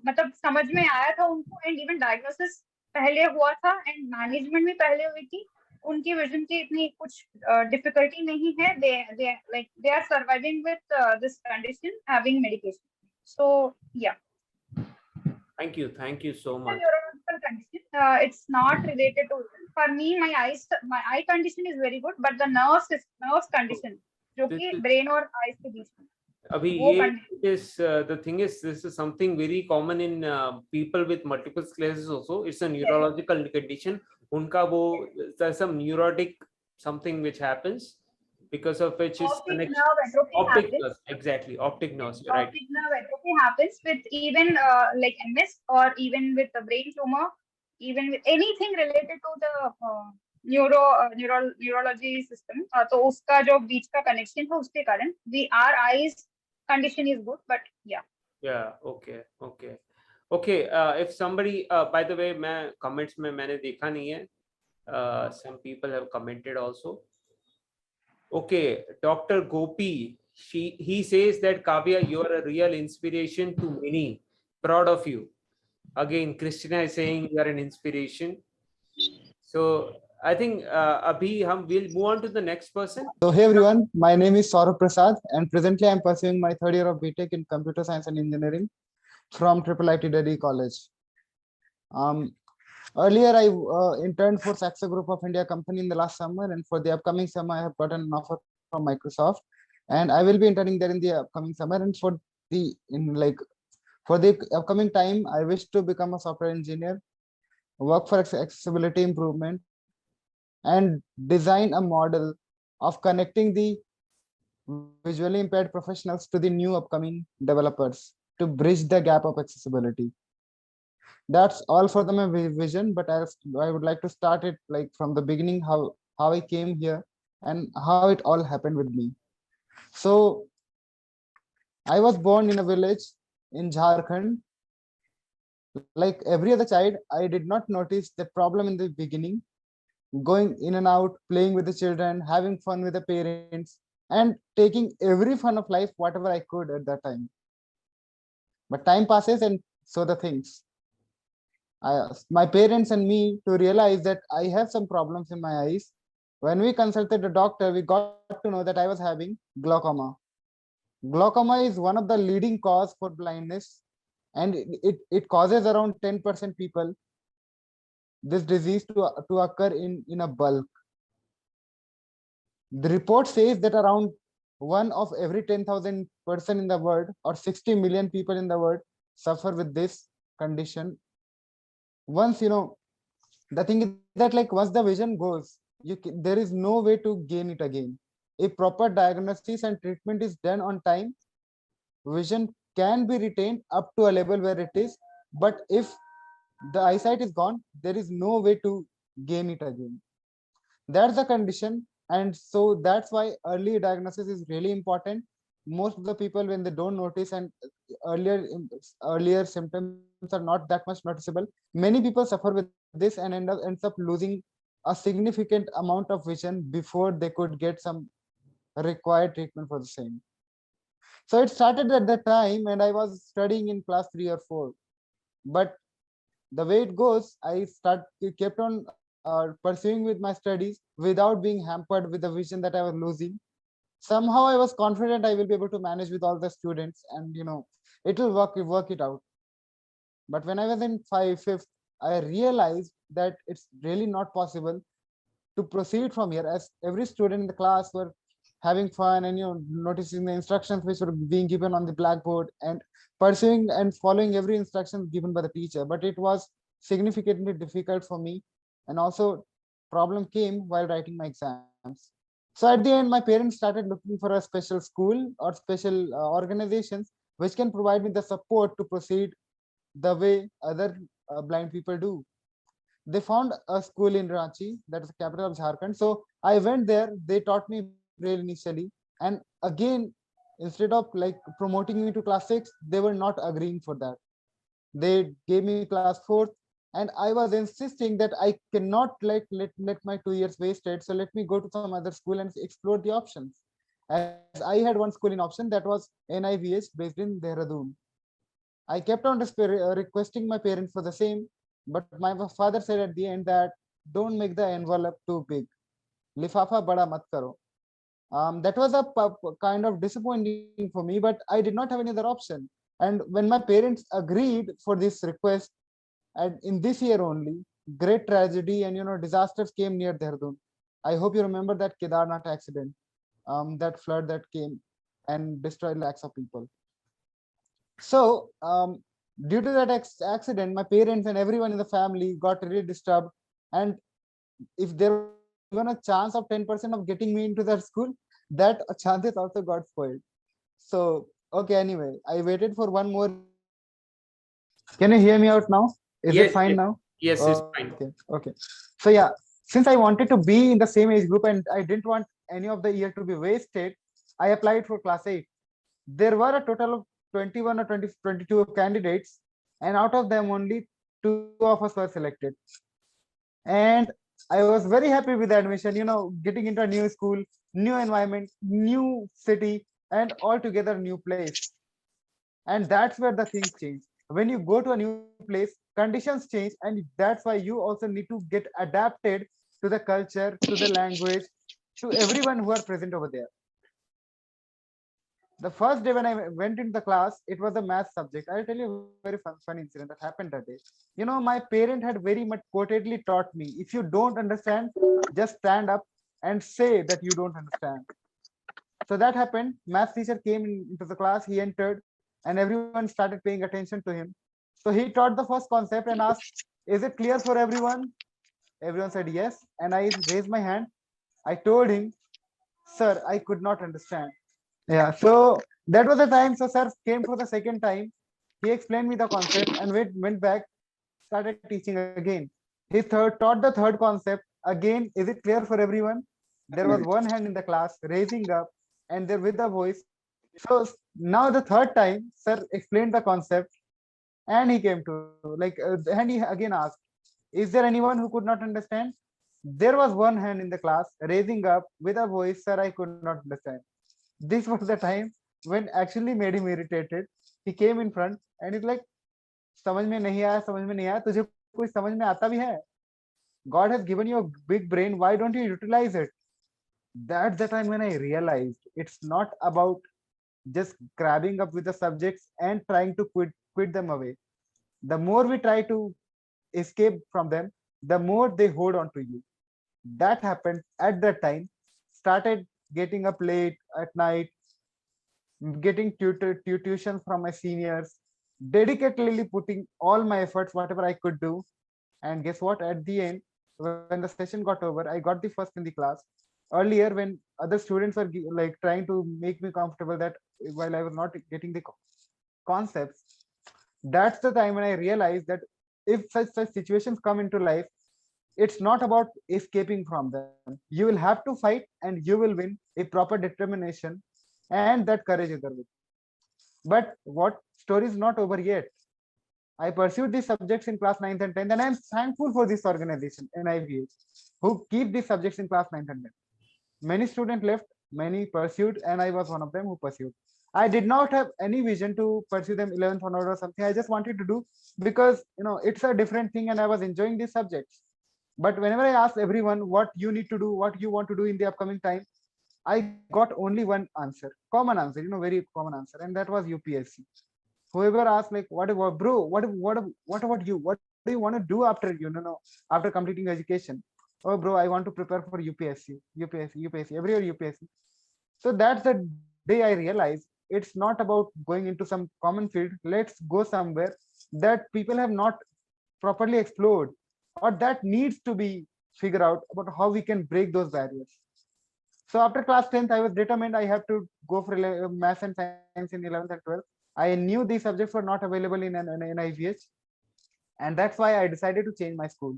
मतलब समझ में आया था उनको, एंड इवन डायग्नोसिस पहले हुआ था एंड मैनेजमेंट भी पहले हुई थी. उनकी विजन की इतनी कुछ डिफिकल्टी नहीं है. they are surviving with this condition, having medication. So yeah, thank you so much. neurological condition, it's not related to. For me, my eye condition is very good, but the nerves condition, जो This कि is brain और eyes के बीच में, अभी वो ये condition. is the thing is this is something very common in people with multiple sclerosis also. It's a Yes. neurological condition. उनका वो there's some neurotic something which happens because of which is Optic connection. nerve atrophy Optic happens. nerve, exactly. Optic nerves, you're right. Optic nerve atrophy happens with even like MS, or even with the brain tumor, even with anything related to the neurology system. तो उसका जो बीच का connection है उसके कारण our eyes condition is good, but yeah. Yeah, okay. If somebody by the way मैं comments में मैंने देखा नहीं है, some people have commented also. Okay, Dr. Gopi, he says that Kavya, you are a real inspiration to many. Proud of you. Again, Christina is saying you are an inspiration. So I think we'll move on to the next person. So hey everyone, my name is Saurabh Prasad and presently I am pursuing my third year of BTech in Computer Science and Engineering from IIIT Delhi College. Earlier I interned for Saxo Group of India company in the last summer, and for the upcoming summer I have gotten an offer from Microsoft, and I will be interning there in the upcoming summer. And for the upcoming time, I wish to become a software engineer, work for accessibility improvement, and design a model of connecting the visually impaired professionals to the new upcoming developers to bridge the gap of accessibility. That's all for my vision, but I would like to start it like from the beginning, how I came here and how it all happened with me. So I was born in a village in Jharkhand. Like every other child, I did not notice the problem in the beginning, going in and out, playing with the children, having fun with the parents, and taking every fun of life, whatever I could at that time. But time passes, and so the things. My parents and me to realize that I have some problems in my eyes. When we consulted the doctor, we got to know that I was having glaucoma. Glaucoma is one of the leading cause for blindness, and it causes around 10% people this disease to occur in a bulk. The report says that around 1 of every 10,000 person in the world, or 60 million people in the world, suffer with this condition. Once the thing is that like once the vision goes, there is no way to gain it again. If proper diagnosis and treatment is done on time, vision can be retained up to a level where it is. But if the eyesight is gone, there is no way to gain it again. That's the condition, and so that's why early diagnosis is really important. Most of the people, when they don't notice, and earlier symptoms are not that much noticeable, many people suffer with this and ends up losing a significant amount of vision before they could get some required treatment for the same. So it started at that time, and I was studying in class 3 or 4. But the way it goes, I kept on pursuing with my studies without being hampered with the vision that I was losing. Somehow I was confident I will be able to manage with all the students, and it will work it out. But when I was in fifth, I realized that it's really not possible to proceed from here, as every student in the class were having fun and noticing the instructions which were being given on the blackboard and pursuing and following every instruction given by the teacher. But it was significantly difficult for me, and also problem came while writing my exams. So at the end, my parents started looking for a special school or special organizations which can provide me the support to proceed the way other blind people do. They found a school in Ranchi, that is the capital of Jharkhand. So I went there. They taught me Braille initially, and again, instead of like promoting me to class 6, they were not agreeing for that. They gave me class 4th, and I was insisting that I cannot let my 2 years wasted. So let me go to some other school and explore the options. As I had one school in option, that was NIVH based in Dehradun. I kept on requesting my parents for the same, but my father said at the end that don't make the envelope too big. Lifafa bada mat karo. That was a kind of disappointing for me, but I did not have any other option. And when my parents agreed for this request, and in this year only, great tragedy and disasters came near Dehradun. I hope you remember that Kedarnath accident, that flood that came and destroyed lakhs of people. So due to that accident, my parents and everyone in the family got really disturbed. And if there was even a chance of 10% of getting me into that school, that chances also got spoiled. So okay, anyway, I waited for one more year. Can you hear me out now? Is it Yes, fine yes, now? yes, it's fine. Okay, okay. So yeah, since I wanted to be in the same age group and I didn't want any of the year to be wasted, I applied for class 8. There were a total of 21 or 20, 22 candidates, and out of them only two of us were selected. And I was very happy with the admission, getting into a new school, new environment, new city, and altogether new place. And that's where the things change. When you go to a new place, conditions change, and that's why you also need to get adapted to the culture, to the language, to everyone who are present over there. The first day when I went into the class, it was a math subject. I'll tell you a very funny incident that happened that day. My parent had very much quotedly taught me, if you don't understand, just stand up and say that you don't understand. So that happened. Math teacher came into the class, he entered, and everyone started paying attention to him. So he taught the first concept and asked, is it clear for everyone? Everyone said yes. And I raised my hand. I told him, sir, I could not understand. Yeah, so that was the time. So sir came for the second time. He explained me the concept and went back, started teaching again. He taught the third concept again. Is it clear for everyone? There was one hand in the class raising up, and there with the voice. So now the third time, sir explained the concept, and he came to and he again asked, "Is there anyone who could not understand?" There was one hand in the class raising up with a voice, "Sir, I could not understand." This was the time when actually made him irritated. He came in front and he's like, समझ में नहीं आया, समझ में नहीं आया, तुझे कोई समझ में आता भी है? God has given you a big brain, why don't you utilize it? That's the time when I realized it's not about just grabbing up with the subjects and trying to quit them away. The more we try to escape from them, the more they hold on to you. That happened at that time. Started getting up late at night, getting tuitions from my seniors, dedicatedly putting all my efforts, whatever I could do. And guess what? At the end, when the session got over, I got the first in the class. Earlier, when other students were like trying to make me comfortable that while I was not getting the concepts, that's the time when I realized that if such situations come into life, it's not about escaping from them. You will have to fight and you will win a proper determination, and that courage is there with. But what story is not over yet. I pursued these subjects in class 9th and 10th, and I'm thankful for this organization, NIVH, who keep these subjects in class 9th and 10th. Many students left, many pursued, and I was one of them who pursued. I did not have any vision to pursue them 11th honor or something. I just wanted to do because it's a different thing, and I was enjoying these subjects. But whenever I asked everyone what you need to do, what you want to do in the upcoming time, I got only one answer, common answer, very common answer, and that was UPSC. Whoever asked like, what about bro, what about you? What do you want to do after after completing education? Oh bro, I want to prepare for UPSC, UPSC, every year UPSC. So that's the day I realized it's not about going into some common field. Let's go somewhere that people have not properly explored, or that needs to be figured out about how we can break those barriers. So after class 10th, I was determined I have to go for maths and science in 11th and 12th. I knew these subjects were not available in IVH, and that's why I decided to change my school.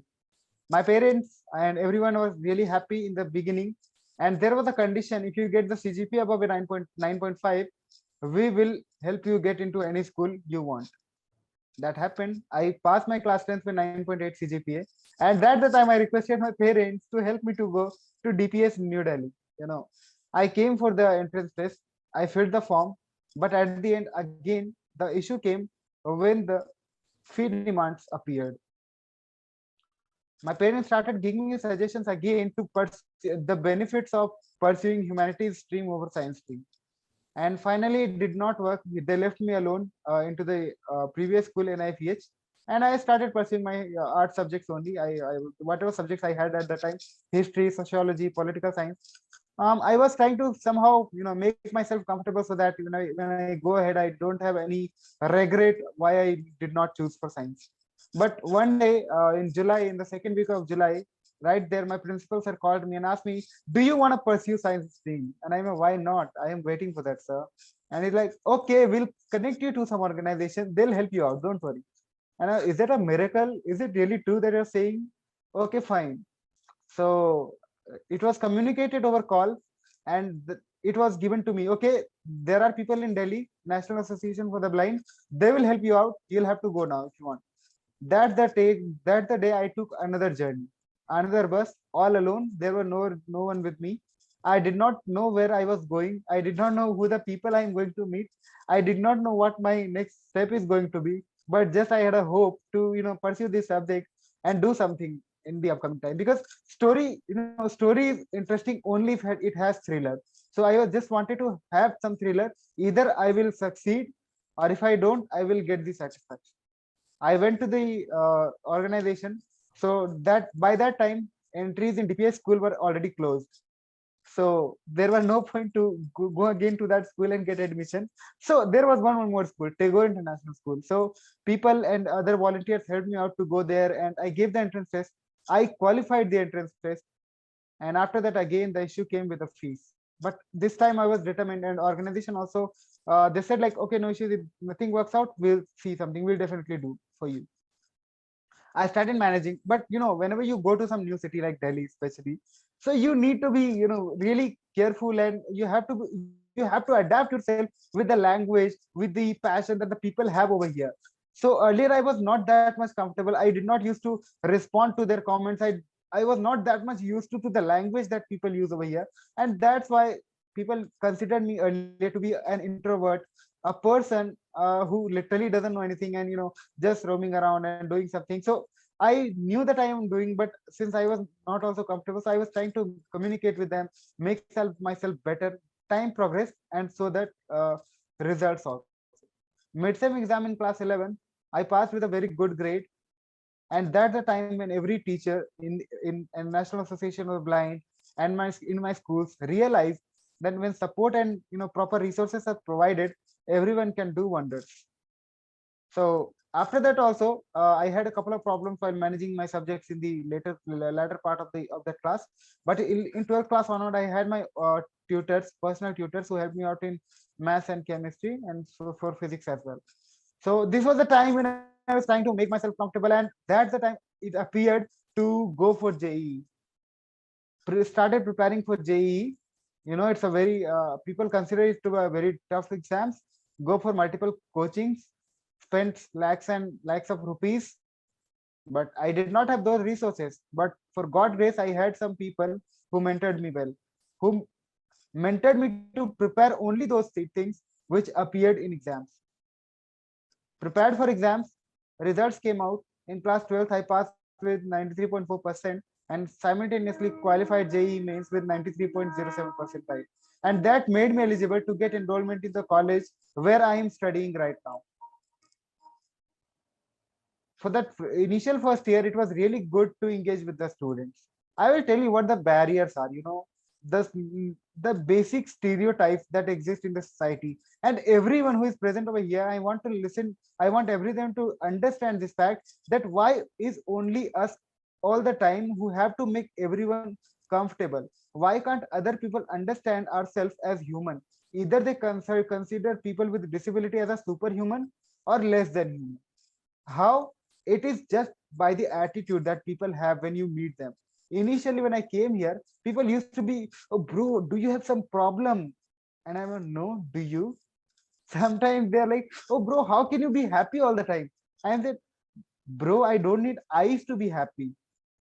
My parents and everyone was really happy in the beginning, and there was a condition: if you get the CGP above a 9.5, we will help you get into any school you want. That happened. I passed my class 10th with 9.8 CGPA, and that's the time I requested my parents to help me to go to DPS in New Delhi. I came for the entrance test. I filled the form, but at the end, again, the issue came when the fee demands appeared. My parents started giving me suggestions again to pursue the benefits of pursuing humanities stream over science stream. And finally, it did not work. They left me alone into the previous school in IPH. and I started pursuing my art subjects only. I whatever subjects I had at the time, history, sociology, political science. I was trying to somehow, make myself comfortable so that when I go ahead, I don't have any regret why I did not choose for science. But one day in July, in the second week of July, right there, my principal sir called me and asked me, "Do you want to pursue science stream?" And I'm like, "Why not? I am waiting for that, sir." And he's like, "Okay, we'll connect you to some organization. They'll help you out. Don't worry." And is that a miracle? Is it really true that you're saying? Okay, fine. So it was communicated over call, and it was given to me. Okay, there are people in Delhi, National Association for the Blind. They will help you out. You'll have to go now if you want. That's the day I took another journey, another bus, all alone. There were no one with me. I did not know where I was going. I did not know who the people I'm going to meet. I did not know what my next step is going to be. But just I had a hope to pursue this subject and do something in the upcoming time, because story is interesting only if it has thriller. So I was just wanted to have some thriller. Either I will succeed, or if I don't, I will get the satisfaction. I went to the organization. So that by that time, entries in DPS school were already closed. So there was no point to go again to that school and get admission. So there was one more school, Tego International School. So people and other volunteers helped me out to go there, and I gave the entrance test. I qualified the entrance test, and after that, again the issue came with the fees. But this time I was determined, and organization also, they said like, okay, no issues. If nothing works out, we'll see something. We'll definitely do for you. I started managing, but whenever you go to some new city like Delhi, especially, so you need to be, really careful, and you have to adapt yourself with the language, with the passion that the people have over here. So earlier I was not that much comfortable. I did not used to respond to their comments. I was not that much used to the language that people use over here, and that's why people considered me earlier to be an introvert, a person who literally doesn't know anything, and just roaming around and doing something. So I knew that I am doing, but since I was not also comfortable, so I was trying to communicate with them, make myself better. Time progressed, and so that results also. Midsem exam in class 11, I passed with a very good grade, and that's the time when every teacher in National Association of Blind and in my schools realized that when support and proper resources are provided, everyone can do wonders. So after that also, I had a couple of problems while managing my subjects in the latter part of the class. But in 12th class onward, I had my tutors, personal tutors, who helped me out in maths and chemistry, and so for physics as well. So this was the time when I was trying to make myself comfortable, and that's the time it appeared to go for JEE. Started preparing for JEE. It's a very people consider it to be a very tough exams. Go for multiple coachings, spent lakhs and lakhs of rupees, but I did not have those resources. But for God grace, I had some people who mentored me well, who mentored me to prepare only those things which appeared in exams. Prepared for exams, results came out. In class 12th, I passed with 93.4% and simultaneously qualified JEE mains with 93.07 percentile. And that made me eligible to get enrollment in the college where I am studying right now. For that initial first year, it was really good to engage with the students. I will tell you what the barriers are, the basic stereotypes that exist in the society. And everyone who is present over here, I want to listen, I want everyone to understand this fact, that why is only us all the time who have to make everyone comfortable? Why can't other people understand ourselves as human? Either they consider people with disability as a superhuman or less than human. How? It is just by the attitude that people have when you meet them. Initially when I came here, people used to be, "Oh bro, do you have some problem?" And I'm like, "No, do you?" Sometimes they're like, "Oh bro, how can you be happy all the time?" I said, "Bro, I don't need eyes to be happy.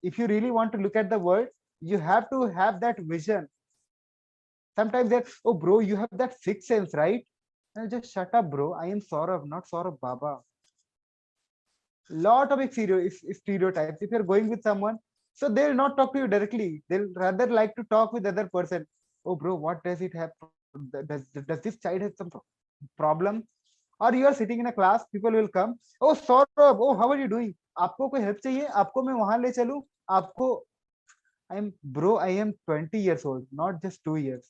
If you really want to look at the world, you have to have that vision." Sometimes they're, "Oh bro, you have that sixth sense, right?" And I just, "Shut up, bro. I am Saurav, not Saurav Baba." Lot of stereotypes. If you're going with someone, so they'll not talk to you directly. They'll rather like to talk with the other person. "Oh bro, what does it have? Does this child have some problem?" or you are sitting in a class, people will come, oh Saurabh, oh how are you doing, आपको कोई help चाहिए, आपको मैं वहां ले चलूं, आपको, I am 20 years old, not just 2 years.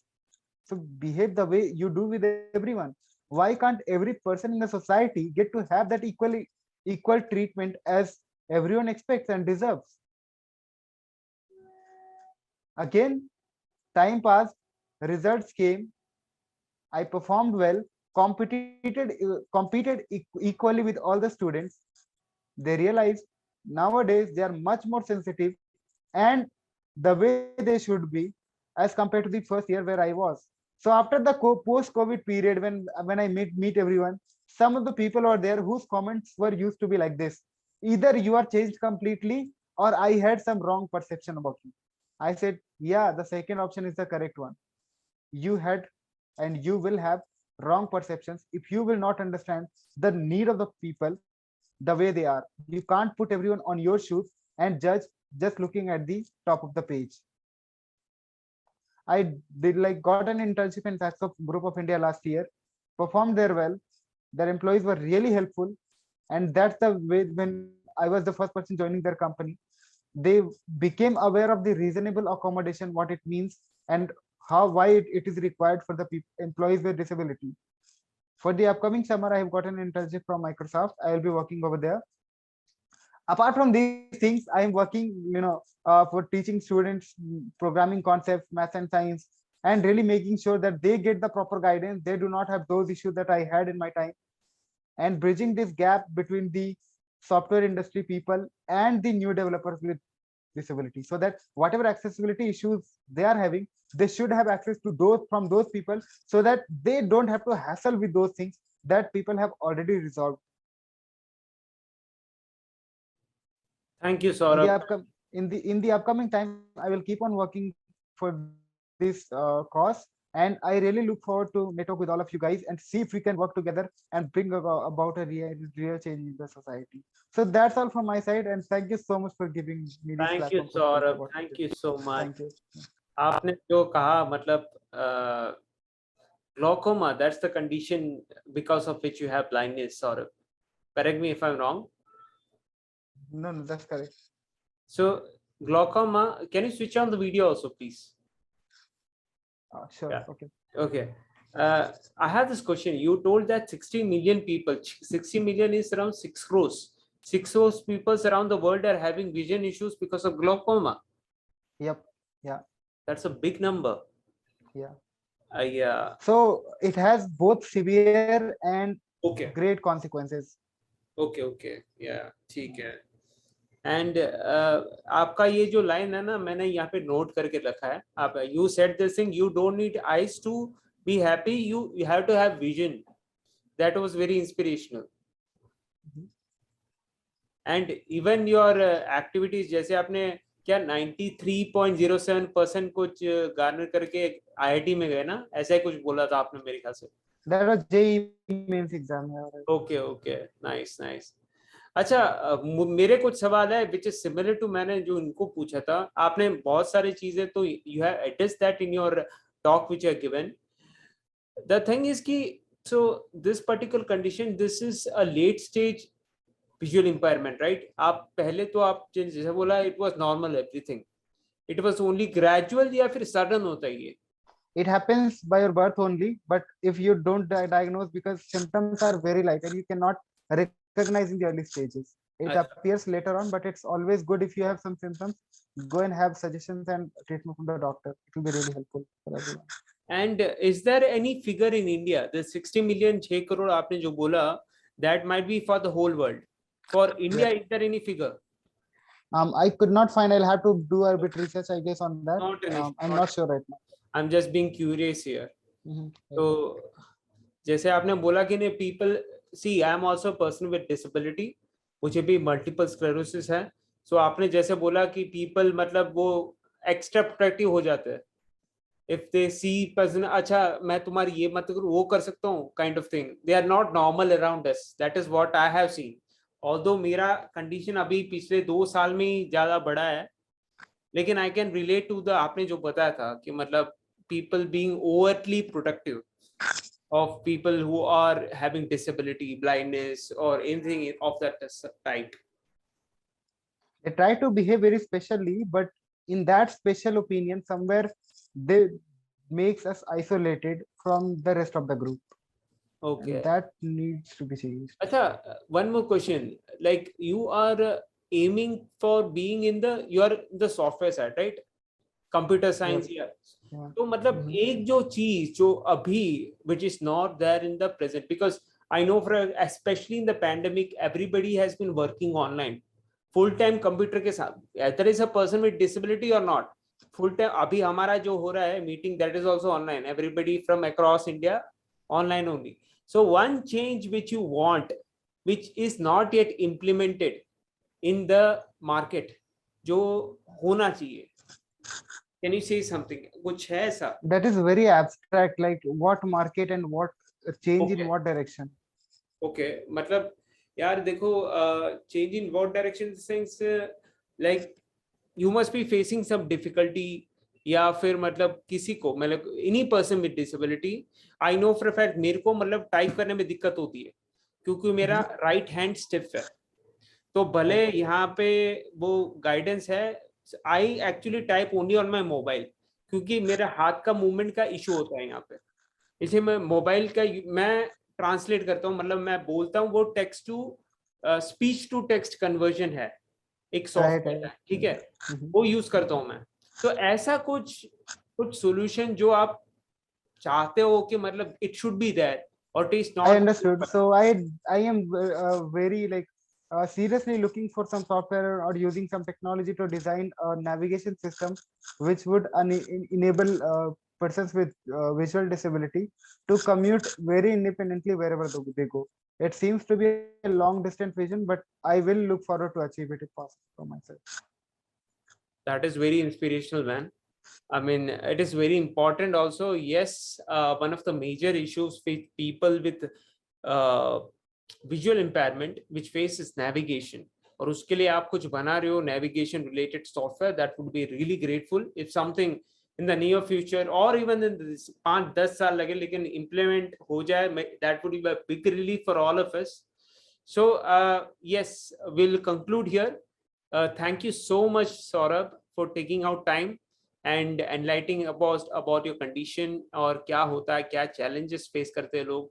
So behave the way you do with everyone. Why can't every person in the society get to have that equal treatment as everyone expects and deserves? Again, time passed, results came, I performed well, competed equally with all the students. They realized nowadays they are much more sensitive and the way they should be as compared to the first year where I was. So after the post-COVID period, when I meet everyone, some of the people were there whose comments were used to be like this: either you are changed completely, or I had some wrong perception about you. I said, yeah, the second option is the correct one. You had and you will have wrong perceptions if you will not understand the need of the people the way they are. You can't put everyone on your shoes and judge just looking at the top of the page. I did like got an internship in Tax of Group of India last year, performed there well. Their employees were really helpful, and that's the way when I was the first person joining their company. They became aware of the reasonable accommodation, what it means, and why it is required for the employees with disability. For the upcoming summer, I have got an internship from Microsoft. I will be working over there. Apart from these things, I am working, for teaching students programming concepts, math and science, and really making sure that they get the proper guidance. They do not have those issues that I had in my time, and bridging this gap between the software industry people and the new developers with disability, so that whatever accessibility issues they are having, they should have access to those from those people, so that they don't have to hassle with those things that people have already resolved. Thank you, In the Saurabh. in the upcoming time, I will keep on working for this cause, and I really look forward to network with all of you guys and see if we can work together and bring about a real change in the society. So that's all from my side, and thank you so much for giving me this Thank you, platform for speaking Saurabh. about Thank this. you so much. Thank you. आपने जो कहा मतलब glaucoma, that's the condition because of which you have blindness, Saurabh. Correct me if I'm wrong. No, that's correct. So glaucoma, can you switch on the video also, please? Sure. Yeah. Okay. Okay. I have this question. You told that 60 million people, 60 million is around 6 crores. 6 crores people around the world are having vision issues because of glaucoma. Yep. Yeah. That's a big number. Yeah. Yeah. So it has both severe and Okay. great consequences. Okay. Yeah. ठीक है. And आपका ये जो line है ना, मैंने यहाँ पे नोट करके रखा है. आप you said this thing, you don't need eyes to be happy, you have to have vision. That was very inspirational. And even your activities, जैसे आपने क्या 93.07% कुछ गार्नर करके आईआईटी में गए ना, ऐसा ही कुछ बोला था आपने मेरे ख्याल से. That was JEE mains exam. Okay. Nice. अच्छा, मेरे कुछ सवाल है विच इज सिमिलर टू मैंने जो इनको पूछा था. आपने बहुत सारी चीजें तो you have addressed that in your talk which are given. The thing is कि so this particular condition, this is a late stage visual impairment, right? आप पहले तो आप जैसे बोला it was normal everything, it was only gradual या फिर sudden होता है ये? It happens by your birth only, but if you don't diagnose, because symptoms are very light and you cannot recognize in the early stages, it appears later on. But it's always good if you have some symptoms, go and have suggestions and treatment from the doctor. It will be really helpful for everyone. And is there any figure in India, the 60 million 6 crore आपने जो बोला, that might be for the whole world? For India, is there any figure? I could not find. I'll have to do a bit research, I guess, on that. I'm not sure right now. I'm just being curious here. So जैसे आपने बोला कि ने people see, I am also a person with disability, मुझे भी multiple sclerosis है. So आपने जैसे बोला कि people मतलब वो extra protective हो जाते हैं. If they see person, अच्छा मैं तुम्हारी ये मत करूँ, वो कर सकता हूँ, kind of thing. They are not normal around us. That is what I have seen. Although मेरा condition अभी पिछले 2 साल में ही ज़्यादा बढ़ा है, लेकिन I can relate to the आपने जो बताया था कि मतलब people being overtly protective. of people who are having disability, blindness, or anything of that type? They try to behave very specially, but in that special opinion, somewhere they makes us isolated from the rest of the group. Okay. And that needs to be changed. Acha, one more question. Like you are aiming for being in the, you are the software side, right? Computer science, yeah. Yeah. तो मतलब एक जो चीज जो अभी which is not there in the present, because I know for especially in the pandemic everybody has been working online full time computer के साथ, either is a person with disability or not, full time. अभी हमारा जो हो रहा है meeting, that is also online, everybody from across India online only. So one change which you want, which is not yet implemented in the market, जो होना चाहिए, can you say something? कुछ है ऐसा? That is very abstract, like what market and what change in Okay. what direction. Okay, मतलब यार देखो, change in what direction since like you must be facing some difficulty, या फिर मतलब किसी को, मतलब any person with disability, I know for a fact मेरे को मतलब टाइप करने में दिक्कत होती है क्योंकि मेरा राइट हैंड स्टिफ है, तो भले यहाँ पे वो गाइडेंस है, I actually type only on my mobile क्योंकि मेरे हाथ का मूवमेंट का इशू होता है यहाँ पे, इसलिए मैं मोबाइल का मैं ट्रांसलेट करता हूँ, मतलब मैं बोलता हूँ, वो text to speech to text conversion है, एक सॉफ्टवेयर है, ठीक है, वो यूज करता हूँ मैं। तो ऐसा कुछ कुछ सॉल्यूशन जो आप चाहते हो कि मतलब इट शुड बी देयर और it is not. I understood. So I am very like seriously looking for some software or using some technology to design a navigation system which would enable persons with visual disability to commute very independently wherever they go. It seems to be a long distance vision, but I will look forward to achieve it if possible for myself. That is very inspirational, man. I mean, it is very important also. Yes, one of the major issues with people with visual impairment which faces navigation, और उसके लिए आप कुछ बना रहे हो navigation related software, that would be really grateful if something in the near future or even in this 5-10 साल लगे लेकिन implement हो जाए, that would be a big relief for all of us. So yes, we'll conclude here. Thank you so much, Saurabh, for taking out time and enlightening about your condition और क्या होता है, क्या challenges face करते हैं लोग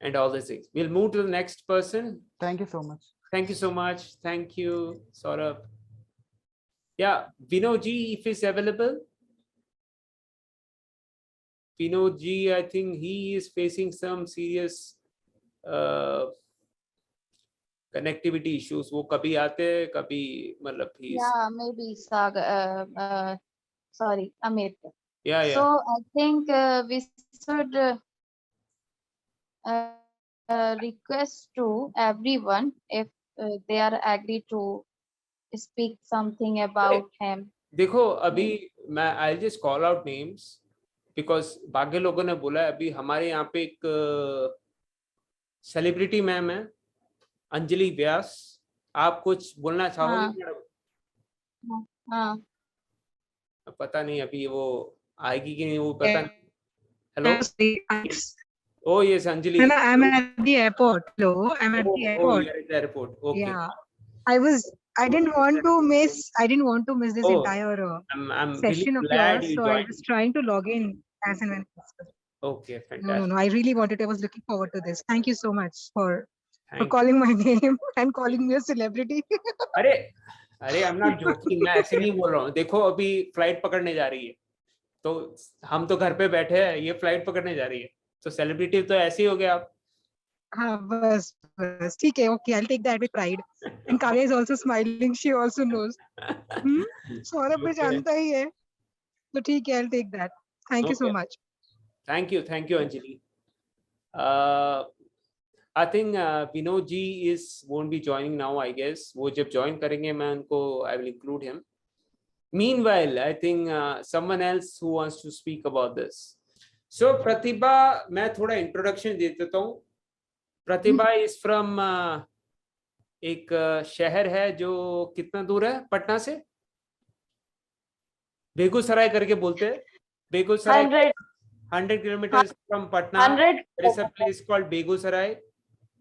and all these things. We'll move to the next person. Thank you so much. Thank you so much. Thank you, Saurabh. Yeah, Vinod ji, if he's available. Vinod ji, I think he is facing some serious connectivity issues. वो कभी आते हैं, कभी मतलब he's. Yeah, maybe Saga. Sorry, Amir. Yeah, yeah. So I think we should request to everyone if they are agree to speak something about him. देखो अभी मैं I'll just call out names because बाकी लोगों ने बोला है, अभी हमारे यहाँ पे एक सेलिब्रिटी मैम है अंजलि व्यास, आप कुछ बोलना चाहोगे मैडम? हाँ, पता नहीं अभी वो आएगी कि नहीं, वो पता नहीं। Hello, oh yes, Anjali. No, I'm at the airport. Hello, I'm at the airport. Oh, you're at the airport. Okay. Yeah, I didn't want to miss this entire I'm session really of glad yours, you so I joined. was trying to log in as and when possible. Okay, fantastic. No, I really wanted. I was looking forward to this. Thank you so much for Thank you. calling my name and calling me a celebrity. अरे I'm not joking, मैं ऐसे नहीं बोल रहा हूँ। देखो अभी flight पकड़ने जा रही है, तो हम तो घर पे बैठे हैं, ये फ्लाइट पकड़ने जा रही है, तो सेलिब्रिटी तो ऐसे ही हो गए आप। हाँ बस ठीक है, okay, I'll take that with pride. And Kavya is also smiling. She also knows. Saurabh भी जानता ही है, तो ठीक है, I'll take that. Thank you so much. Thank you, Anjali. I think Vinod ji won't be joining now, I guess. वो जब join करेंगे मैं उनको I will include him. Meanwhile, I think someone else who wants to speak about this. So Pratibha, मैं थोड़ा introduction दे देता हूँ. Pratibha is from एक शहर है जो कितना दूर है पटना से, बेगूसराय करके बोलते हैं, Begusarai. 100 kilometers from Patna. 100 There is a place called Begusarai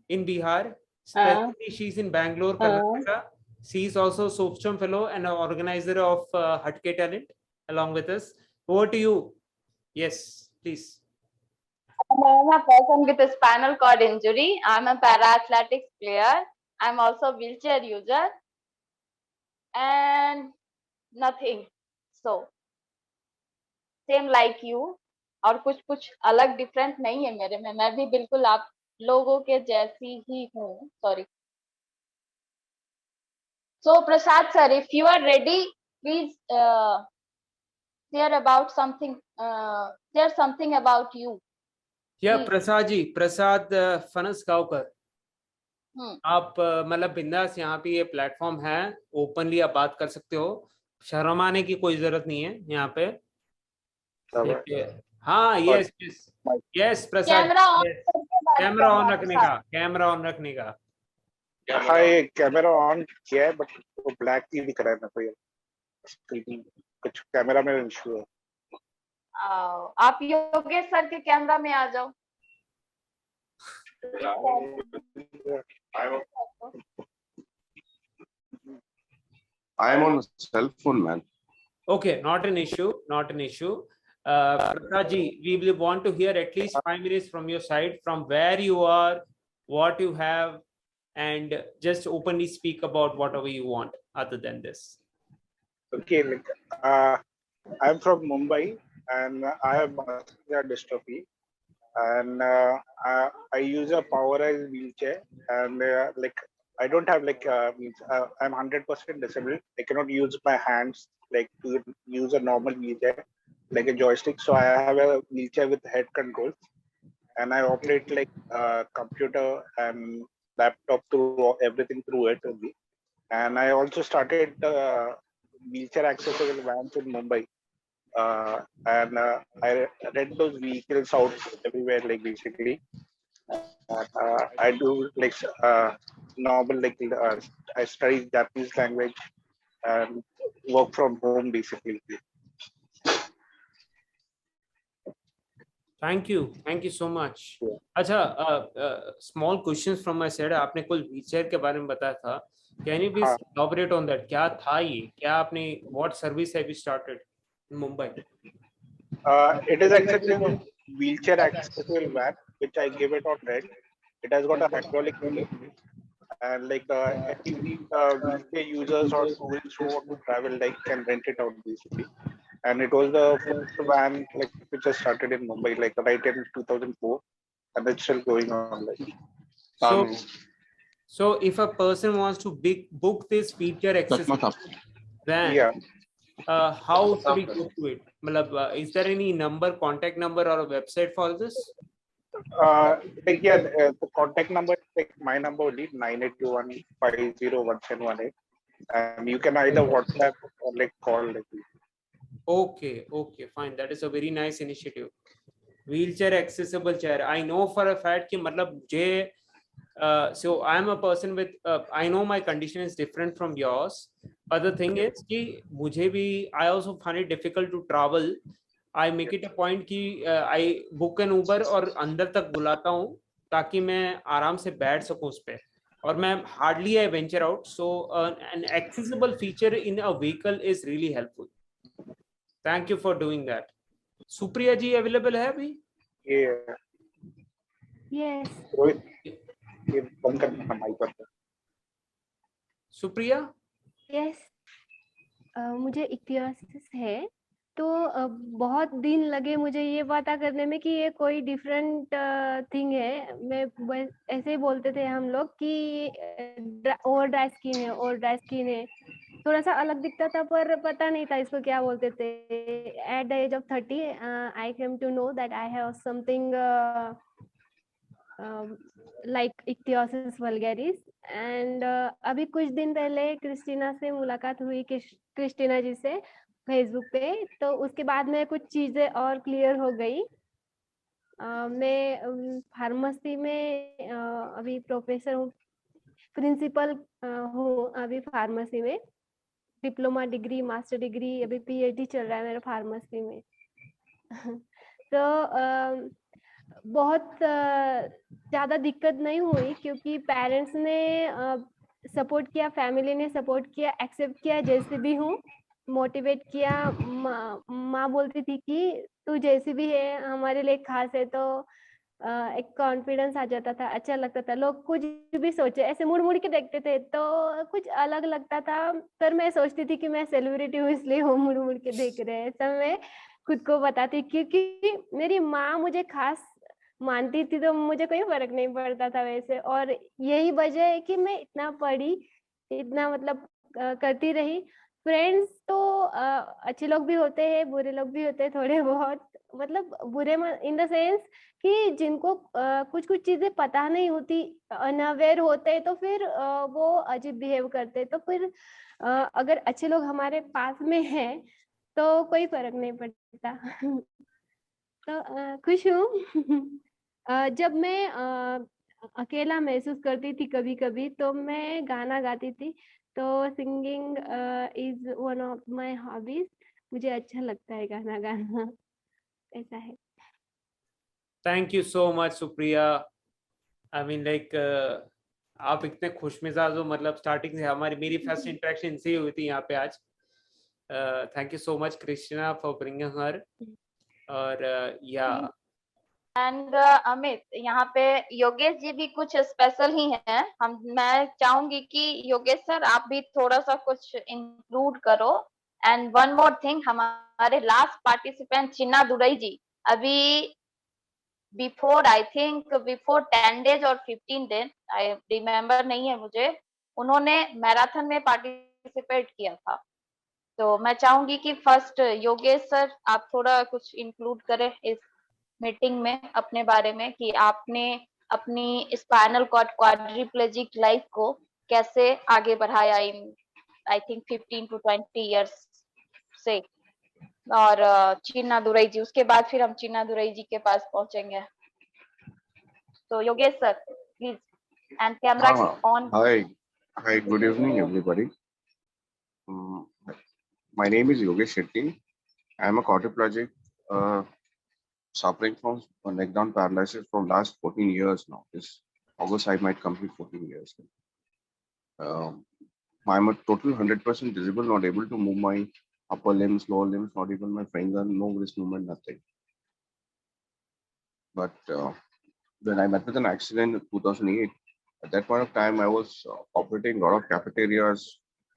in Bihar. Presently, she's in Bangalore, Karnataka. She is also Sopcham Fellow and an organizer of Hatke Talent along with us. Over to you. Yes, please. I'm a person with a spinal cord injury. I'm a para-athletics player. I'm also a wheelchair user. And nothing. So, same like you. और कुछ कुछ अलग different नहीं है मेरे में. मैं भी बिल्कुल आप लोगों के जैसी ही हूँ. Sorry. So, Prasad sir, if you are ready, please share about something. Share something about you. Yeah, Please. Prasad ji, प्रसाद फनस गांवकर. हम्म. आप मतलब बिंदास, यहाँ पे ये प्लेटफॉर्म है, ओपनली आप बात कर सकते हो, शर्म आने की कोई जरूरत नहीं है यहाँ पे. ठीक है. हाँ, yes yes yes Prasad, camera on करके बात कैमरा ऑन करना, रखने प्रसाद. का, कैमरा ऑन रखने का. हाय, कैमरा ऑन किया है बट वो ब्लैक ही दिख रहा है मेरे को. ये स्क्रीन कुछ कैमरा में इशू है. आप योगेश सर के कैमरा में आ जाओ. I am on cell phone, man. Okay, not an issue, not an issue. Prasad ji, we will want to hear at least 5 minutes from your side, from where you are, what you have, and just openly speak about whatever you want other than this. Okay, like, I'm from Mumbai and I have muscular dystrophy, and I use a powerized wheelchair, and like I don't have like I'm 100% disabled. I cannot use my hands like to use a normal wheelchair like a joystick. So I have a wheelchair with head controls, and I operate like computer and laptop through everything through it only. And I also started wheelchair accessible vans in Mumbai. And I rent those vehicles out everywhere, like basically. I do like normal, like I study Japanese language and work from home basically. Thank you so much. Yeah. अच्छा, small questions from my side. आपने कुल wheelchair के बारे में बताया था. Can you please elaborate on that? क्या था ये? क्या आपने, what service have you started in Mumbai? It is actually a wheelchair accessible van which I give it on rent. It has got a hydraulic lift, and like any wheelchair users or tourists who want to travel like can rent it out basically. And it was the first van like which I started in Mumbai like right in 2004, and it's still going on like. So if a person wants to book this wheelchair accessible van, Yeah. how should he go to it? Matlab, is there any number, contact number, or a website for this? Like yeah, the contact number is like my number only, 9821501718, and you can either WhatsApp or like call. Like, Okay, fine. That is a very nice initiative. Wheelchair accessible chair. I know for a fact कि मतलब मुझे so I am a person with I know my condition is different from yours, but the thing is कि मुझे भी I also find it difficult to travel. I make it a point कि I book an Uber और अंदर तक बुलाता हूँ ताकि मैं आराम से बैठ सकूँ उस पे, और मैं hardly I venture out. So an accessible feature in a vehicle is really helpful. Thank you for doing that. Supriya ji available है अभी? yeah. Yes. ये बंद करना हमारी पर. Supriya? Yes. मुझे इक्तियासिस है, तो बहुत दिन लगे मुझे ये पता करने में कि ये कोई डिफरेंट थिंग है. मैं ऐसे ही बोलते थे हम लोग कि ओवर ड्राई स्किन है, ओवर ड्राई स्किन है, थोड़ा सा अलग दिखता था पर पता नहीं था इसको क्या बोलते थे. At the age of 30 I came to know that I have something like ichthyosis vulgaris. And अभी कुछ दिन पहले क्रिस्टीना से मुलाकात हुई, क्रिस्टीना जी से फेसबुक पे, तो उसके बाद में कुछ चीजें और क्लियर हो गई. मैं फार्मेसी में अभी प्रोफेसर हूँ, प्रिंसिपल हूँ अभी फार्मेसी में. डिप्लोमा डिग्री, मास्टर डिग्री, अभी पीएचडी चल रहा है मेरा फार्मेसी में. तो बहुत ज़्यादा दिक्कत नहीं हुई क्योंकि पेरेंट्स ने सपोर्ट किया, फैमिली ने सपोर्ट किया, एक्सेप्ट किया जैसे भी हूँ, मोटिवेट किया। माँ बोलती थी कि तू जैसी भी है हमारे लिए खास है, तो एक कॉन्फिडेंस आ जाता था, अच्छा लगता था। लोग कुछ भी सोचे, ऐसे मुड़ मुड़ के देखते थे तो कुछ अलग लगता था, पर मैं सोचती थी कि मैं सेलिब्रिटी हूँ इसलिए वो मुड़ मुड़ के देख रहे हैं, सब मैं खुद को बताती, क्योंकि मेरी माँ मुझे खास मानती थी तो मुझे कोई फर्क नहीं पड़ता था वैसे। और यही वजह है कि मैं इतना पढ़ी, इतना मतलब करती रही। फ्रेंड्स तो अच्छे लोग भी होते हैं, बुरे लोग भी होते हैं थोड़े बहुत, मतलब बुरे इन द सेंस कि जिनको कुछ कुछ चीजें पता नहीं होती, अनअवेयर होते हैं, तो फिर वो अजीब बिहेव करते हैं। तो फिर अगर अच्छे लोग हमारे पास में हैं तो कोई फर्क नहीं पड़ता। तो खुश हूँ। जब मैं अकेला महसूस करती थी कभी कभी, तो मैं गाना गाती थी। तो singing is one of my hobbies, मुझे अच्छा लगता है गाना गाना। ऐसा है। Thank you so much Supriya. I mean like आप इतने खुश मिजाज हो, मतलब स्टार्टिंग से हमारी मेरी फर्स्ट इंटरेक्शन इनसे ही हुई थी यहाँ पे आज। Thank you so much Krishna for bringing her. और या एंड अमित, यहाँ पे योगेश जी भी कुछ स्पेशल ही हैं। मैं चाहूंगी कि योगेश सर आप भी थोड़ा सा कुछ इंक्लूड करो। एंड वन मोर थिंग, हमारे लास्ट पार्टिसिपेंट चिन्ना दुरई जी अभी before, I think before 10 days और 15 डेज, आई रिमेम्बर नहीं है मुझे, उन्होंने मैराथन में पार्टिसिपेट किया था। तो मैं चाहूंगी कि फर्स्ट योगेश सर आप थोड़ा कुछ इंक्लूड करें इस मीटिंग में अपने बारे में, कि आपने अपनी स्पाइनल कॉर्ड क्वाड्रिप्लेजिक लाइफ को कैसे आगे बढ़ाया इन आई थिंक 15 to 20 इयर्स से। और चिन्ना दुरई जी, उसके बाद फिर हम चिन्ना दुरई जी के पास पहुंचेंगे। तो Yogesh sir please, and camera on. Hi, good evening, everybody. Mm, my name is Yogesh Shetty. I am a quadriplegic, uh, suffering from neck down paralysis from last 14 years now. This August I might complete 14 years. Um, I'm a total 100% disabled, not able to move my upper limbs, lower limbs, not even my finger, no wrist movement, nothing. But when I met with an accident in 2008, at that point of time, I was operating a lot of cafeterias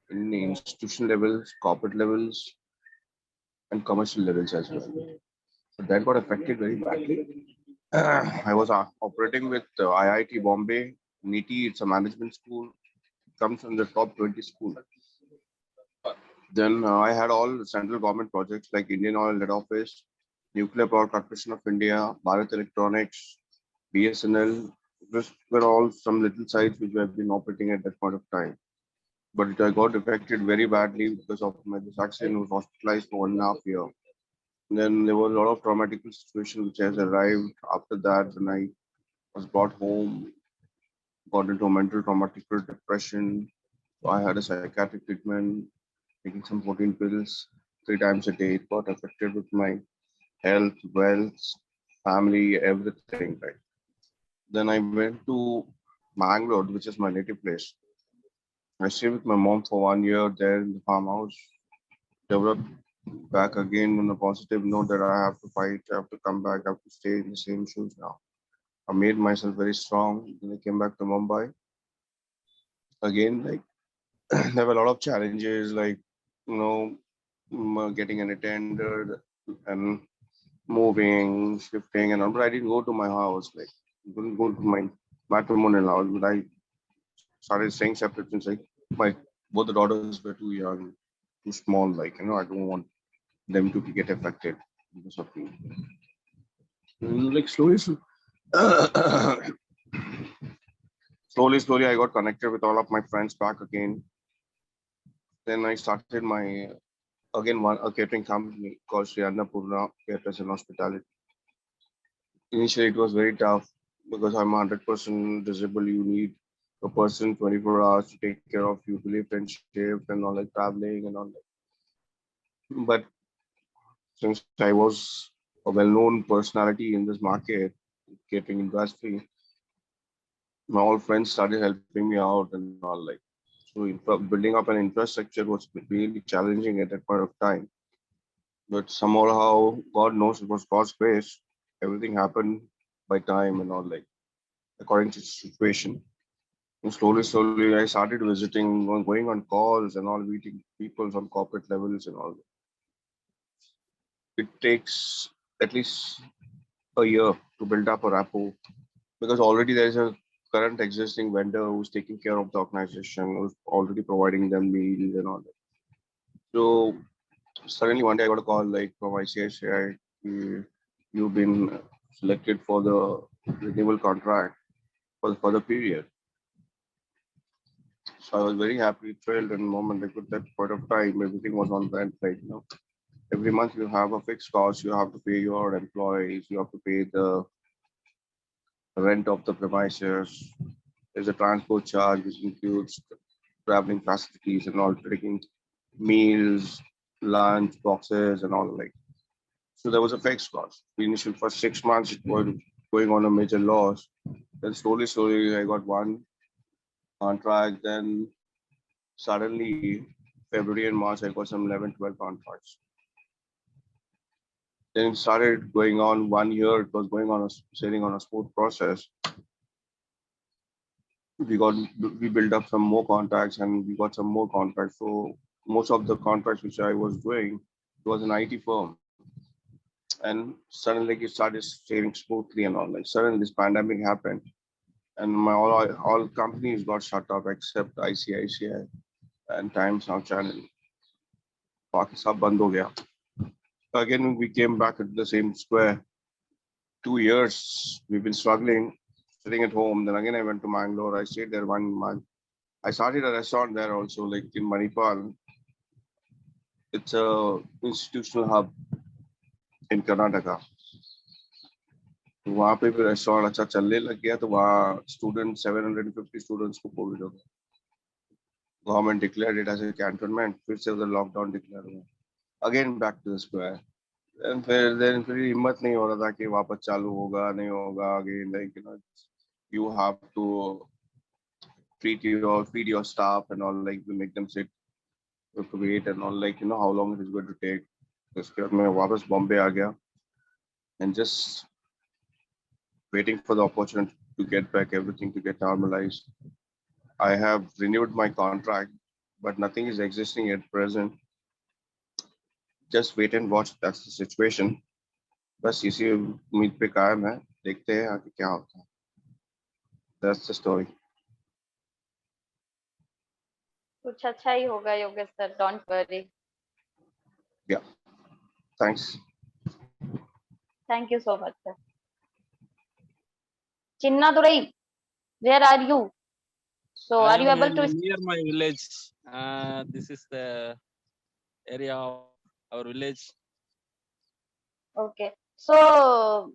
in the institution levels, corporate levels, and commercial levels as well. So that got affected very badly. I was operating with IIT Bombay, NITI, it's a management school, comes in the top 20 school. Then I had all the central government projects like Indian Oil Head Office, Nuclear Power Corporation of India, Bharat Electronics, BSNL. These were all some little sites which have been operating at that point of time. But I got affected very badly because of this accident. I was hospitalized for 1.5 years. Then there was a lot of traumatic situation which has arrived after that. Then I was brought home, got into a mental traumatic depression. So I had a psychiatric treatment, taking some 14 pills 3 times a day. It got affected with my health, wealth, family, everything. Right. Then I went to Bangalore, which is my native place. I stayed with my mom for 1 year there in the farmhouse. Developed back again on a positive note that I have to fight, I have to come back, I have to stay in the same shoes now. I made myself very strong. Then I came back to Mumbai. Again, like there were a lot of challenges, like getting unattended and moving, shifting, and all. But I didn't go to my house. Like I couldn't go to my matrimonial house, but I started staying separate since like my both the daughters were too young, too small. Like I don't want them to get affected because of me. Like slowly, I got connected with all of my friends back again. Then I started my a catering company called Sri Annapurna Caters and Hospitality. Initially, it was very tough because I'm 100% disabled. You need a person 24 hours to take care of you, to lift and shift and all, like traveling and all that. But since I was a well-known personality in this market, catering industry. My all friends started helping me out and all like. So building up an infrastructure was really challenging at that point of time. But somehow, God knows it was God's grace. Everything happened by time and all like according to the situation. And slowly, I started visiting, going on calls and all, meeting people on corporate levels and all. It takes at least a year to build up a rapport because already there is a current existing vendor who's taking care of the organization, who's already providing them meals and all that. So suddenly one day I got a call like from ICICI, you've been selected for the renewal contract for the further period. So I was very happy, thrilled, and the moment like at that point of time, everything was on rent. Like, every month you have a fixed cost, you have to pay your employees, you have to pay the rent of the premises. There's a transport charge which includes traveling facilities and all, taking meals, lunch boxes, and all like. So there was a fixed cost. The initial first 6 months it was going on a major loss. Then slowly, I got one contract. Then suddenly, February and March, I got some 11, 12 contracts. Then it started going on 1 year. It was going on sailing on a smooth process. We built up some more contacts and we got some more contracts. So most of the contracts which I was doing, it was an IT firm. And suddenly it started sailing smoothly and all. Like suddenly this pandemic happened and my all companies got shut off except ICICI and Times Now channel. बाकी सब बंद हो गया. Again, we came back at the same square. 2 years we've been struggling, sitting at home. Then again, I went to Mangalore. I stayed there 1 month. I started a restaurant there also, like in Manipal. It's a institutional hub in Karnataka. वहाँ पे भी restaurant अच्छा चलने लग गया तो वहाँ student 750 students को कोविड हो गया. Government declared it as a cantonment. फिर से उधर लॉकडाउन डिक्लेयर हुआ. Again back to the square. फिर हिम्मत नहीं हो रहा था कि वापस चालू होगा नहीं होगा. Again like you have to feed your staff and all, like we make them sit, you have to wait and all, like how long it is going to take. उसके बाद मैं वापस बॉम्बे आ गया and just waiting for the opportunity to get back, everything to get normalized. I have renewed my contract, but nothing is existing at present. Just wait and watch. That's the situation. बस इसी उम्मीद पे कायम है. देखते हैं आगे क्या होता है. That's the story. कुछ अच्छा ही होगा Yogesh sir, don't worry. Yeah. Thanks. Thank you so much, sir. Chinnadurai, where are you? So I are you am able to? near my village. This is the area of our village. Okay. So,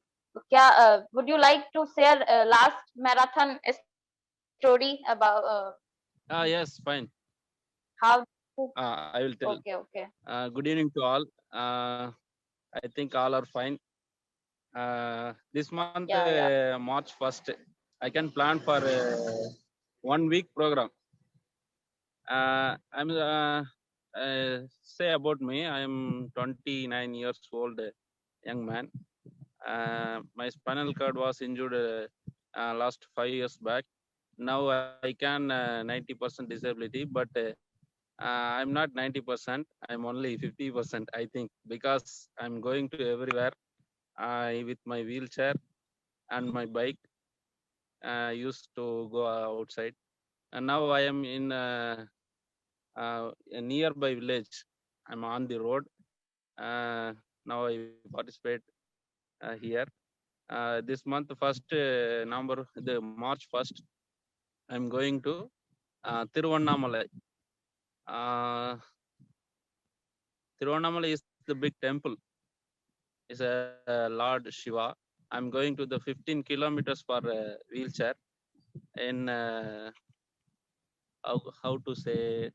would you like to share last marathon story about Yes, fine. how? I will tell. Okay. Good evening to all. I think all are fine. This month, Yeah. March 1st, I can plan for a 1 week program. I'm say about me. I am 29 years old, young man. My spinal cord was injured last 5 years back. Now I can 90% disability, but I'm not 90%. I'm only 50%, I think, because I'm going to everywhere with my wheelchair and my bike. I used to go outside, and now I am in a nearby village. I'm on the road. Now I participate here. This month, the March 1st, I'm going to Tiruvannamalai. Tiruvannamalai is the big temple. It's a Lord Shiva. I'm going to the 15 kilometers for wheelchair in how to say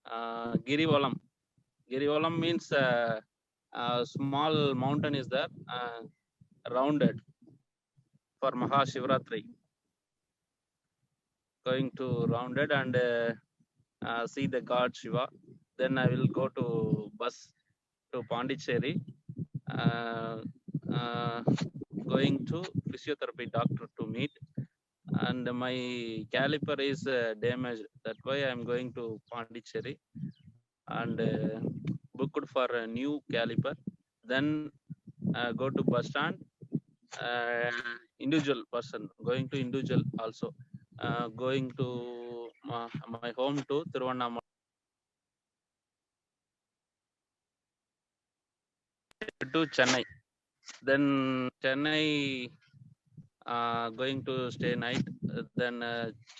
Girivalam. Girivalam means Small mountain is there, rounded for Mahashivratri. Going to rounded and see the god Shiva. Then I will go to bus to Pondicherry. Going to physiotherapy doctor to meet, and my caliper is damaged. That's why I'm going to Pondicherry and booked for a new caliper. Then go to bus stand. Individual person going to individual also. Going to my home to Thiruvannamalai to Chennai. Then Chennai going to stay night. Then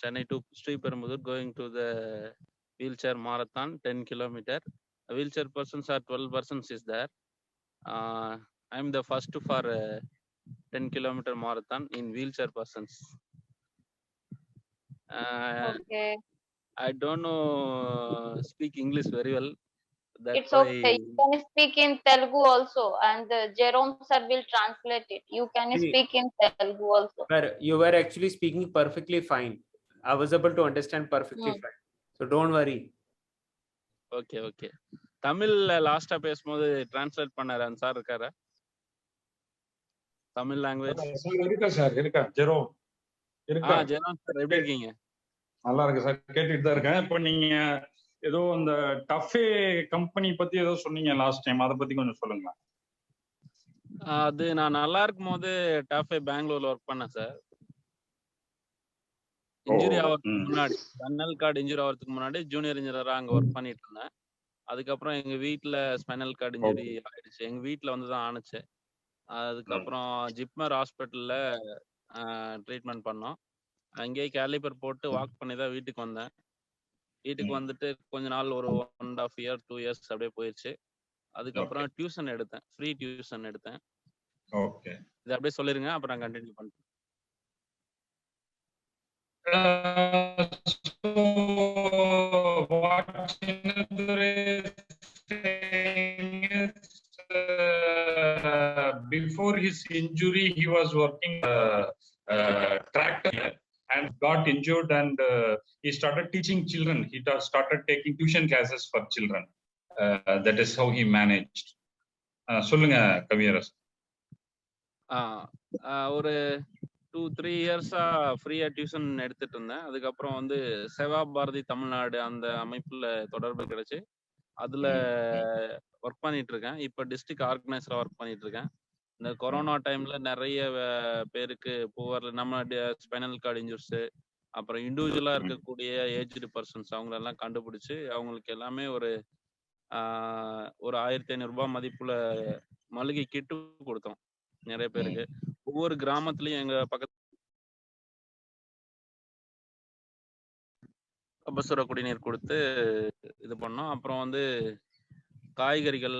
Chennai to Sri Perumbudur, going to the wheelchair marathon 10 kilometer. Wheelchair persons are 12 persons is there. I'm the first for 10 kilometer marathon in wheelchair persons. Okay. I don't know speak English very well. That's It's why. okay. You can speak in Telugu also, and Jerome sir will translate it. You can See, speak in Telugu also. But you were actually speaking perfectly fine. I was able to understand perfectly fine. So don't worry. Okay, okay. தமிழ்ல லாஸ்டா பேசும்போது translate பண்ணாரு அந்த sir இருக்காரா? Tamil language இருக்கா sir? இருக்கா zero? இருக்கா? Jerome sir எப்படி இருக்கீங்க? நல்லா இருக்கு சார், கேட்டுட்டு தான் இருக்கேன். இப்போ நீங்க ஏதோ அந்த டஃபே கம்பெனி பத்தி ஏதோ சொன்னீங்க லாஸ்ட் டைம், அதை பத்தி கொஞ்சம் சொல்லுங்க. அது நான் நல்லா இருக்கும் போது டஃபே பெங்களூர்ல ஒர்க் பண்ணேன் சார். இன்ஜுரி ஆகிறதுக்கு முன்னாடி, ஸ்பைனல் கார்டு இன்ஜுரி ஆகிறதுக்கு முன்னாடி ஜூனியர் இன்ஜினியரா அங்க ஒர்க் பண்ணிட்டு இருந்தேன். அதுக்கப்புறம் எங்க வீட்டுல ஸ்பைனல் கார்டு இன்ஜுரி ஆயிடுச்சு. எங்க வீட்டுல வந்து தான் ஆணுச்சு. அதுக்கப்புறம் ஜிப்மர் ஹாஸ்பிட்டல்ல ட்ரீட்மெண்ட் பண்ணோம். அங்கேயே கேலிபர் போட்டு வாக் பண்ணி தான் வீட்டுக்கு வந்தேன். வீட்டுக்கு வந்துட்டு கொஞ்ச நாள் ஒரு 1.5 year 2 years அப்படியே போயிடுச்சு. அதுக்கப்புறம் டியூஷன் எடுத்தேன், ஃப்ரீ டியூஷன் எடுத்தேன். ஓகே, இது அப்படியே சொல்லிருங்க, அப்புறம் நான் கண்டினியூ பண்றேன். So what Chinnadurai is saying is, before his injury, he was working tractor and got injured, and he started teaching children. He started taking tuition classes for children. That is how he managed. சொல்லுங்க கவியரசு. ஒரு 2-3 years-ஆ ஃப்ரீயா tuition எடுத்துட்டு இருந்தேன். அதுக்கப்புறம் வந்து சேவா பாரதி தமிழ்நாடு அந்த அமைப்புல தொடர்பு கிடைச்சு அதுல ஒர்க் பண்ணிட்டு இருக்கேன். இப்ப டிஸ்ட்ரிக்ட் ஆர்கனைசரா ஒர்க் பண்ணிட்டு இருக்கேன். இந்த கொரோனா டைம்ல நிறைய பேருக்கு புவர் நம்ம ஸ்பைனல் கார்டு இன்ஜூர்ஸ், அப்புறம் இண்டிவிஜுவலா இருக்கக்கூடிய ஏஜ்டு பர்சன்ஸ் அவங்க எல்லாம் கண்டுபிடிச்சு அவங்களுக்கு எல்லாமே ஒரு 1500 ரூபாய் மதிப்புல மளிகை கிட்டு கொடுத்தோம் நிறைய பேருக்கு. ஒவ்வொரு கிராமத்துலயும் எங்க பக்கத்து கபசுர குடிநீர் கொடுத்து இது பண்ணோம். அப்புறம் வந்து காய்கறிகள்,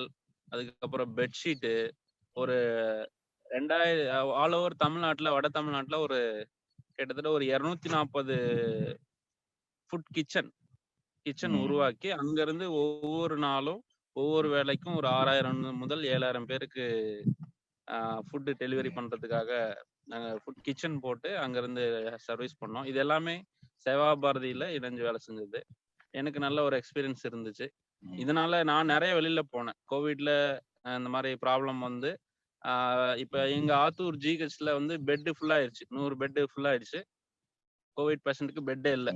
அதுக்கப்புறம் பெட்ஷீட்டு, ஒரு 2000 ஆல் ஓவர் தமிழ்நாட்டுல, வட தமிழ்நாட்டுல ஒரு கிட்டத்தட்ட ஒரு 240 ஃபுட் கிச்சன் உருவாக்கி அங்கிருந்து ஒவ்வொரு நாளும் ஒவ்வொரு வேலைக்கும் ஒரு 6000 முதல் 7000 பேருக்கு ஃபுட்டு டெலிவரி பண்றதுக்காக நாங்கள் ஃபுட் கிச்சன் போட்டு அங்கிருந்து சர்வீஸ் பண்ணோம். இது எல்லாமே சேவா பாரதியில இணைஞ்சு வேலை செஞ்சது. எனக்கு நல்ல ஒரு எக்ஸ்பீரியன்ஸ் இருந்துச்சு. இதனால நான் நிறைய வெளியில போனேன். கோவிட்ல இந்த மாதிரி ப்ராப்ளம் வந்து இப்ப எங்க ஆத்தூர் ஜிஹெச்ல வந்து பெட் ஃபுல் ஆயிடுச்சு, 100 பெட் ஃபுல் ஆயிடுச்சு. கோவிட் பேஷண்ட்டுக்கு பெட்டே இல்லை.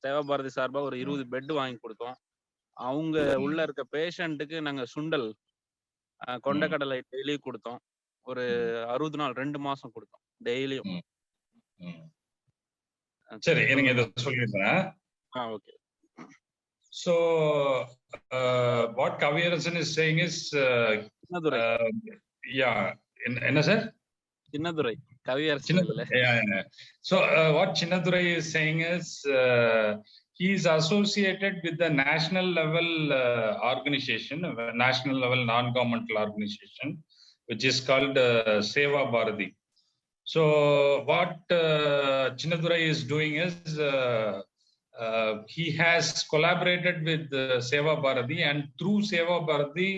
சேவா பாரதி சார்பா ஒரு 20 பெட் வாங்கி கொடுத்தோம். அவங்க உள்ள இருக்க பேஷண்ட்டுக்கு நாங்க சுண்டல், கொண்டக்கடலை டெய்லி கொடுத்தோம். ஒரு 60 நாள் 2 மாசம் கொடுத்தோம் டெய்லியும். சரி, எனக்கு இதை சொல்லிடுறேன். Okay. So what Kaviyarasan is saying is என்ன சார்? சின்னதுரை கவியரசன் இல்ல. So what Chinnadurai is saying is he is associated with the national level organization, national level non-governmental organization, which is called Seva Bharati. So what Chinnadurai is doing is he has collaborated with Seva Bharati, and through Seva Bharati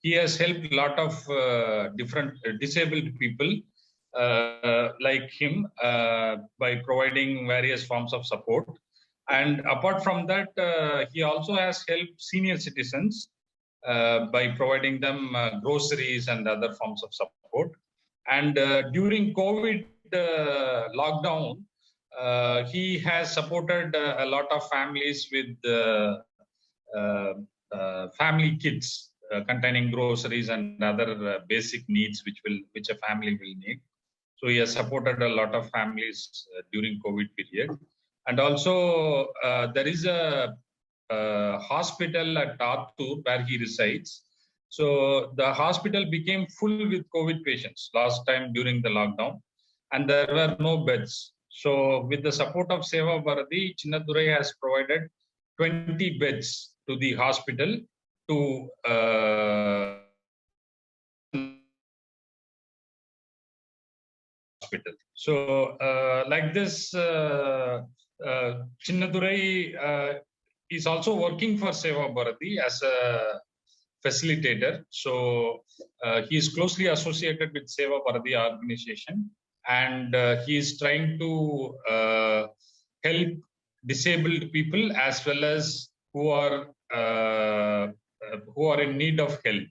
he has helped a lot of different disabled people like him by providing various forms of support. And apart from that, he also has helped senior citizens by providing them groceries and other forms of support. And during COVID lockdown, he has supported a lot of families with family kits containing groceries and other basic needs which a family will need. So he has supported a lot of families during COVID period. And also there is a hospital at Attur where he resides. So the hospital became full with COVID patients last time during the lockdown, and there were no beds. So with the support of Seva Bharati, Chinnadurai has provided 20 beds to the hospital to hospital. So like this, Chinnadurai is also working for Seva Bharati as a facilitator. So he is closely associated with Seva Bharati organization, and he is trying to help disabled people as well as who are in need of help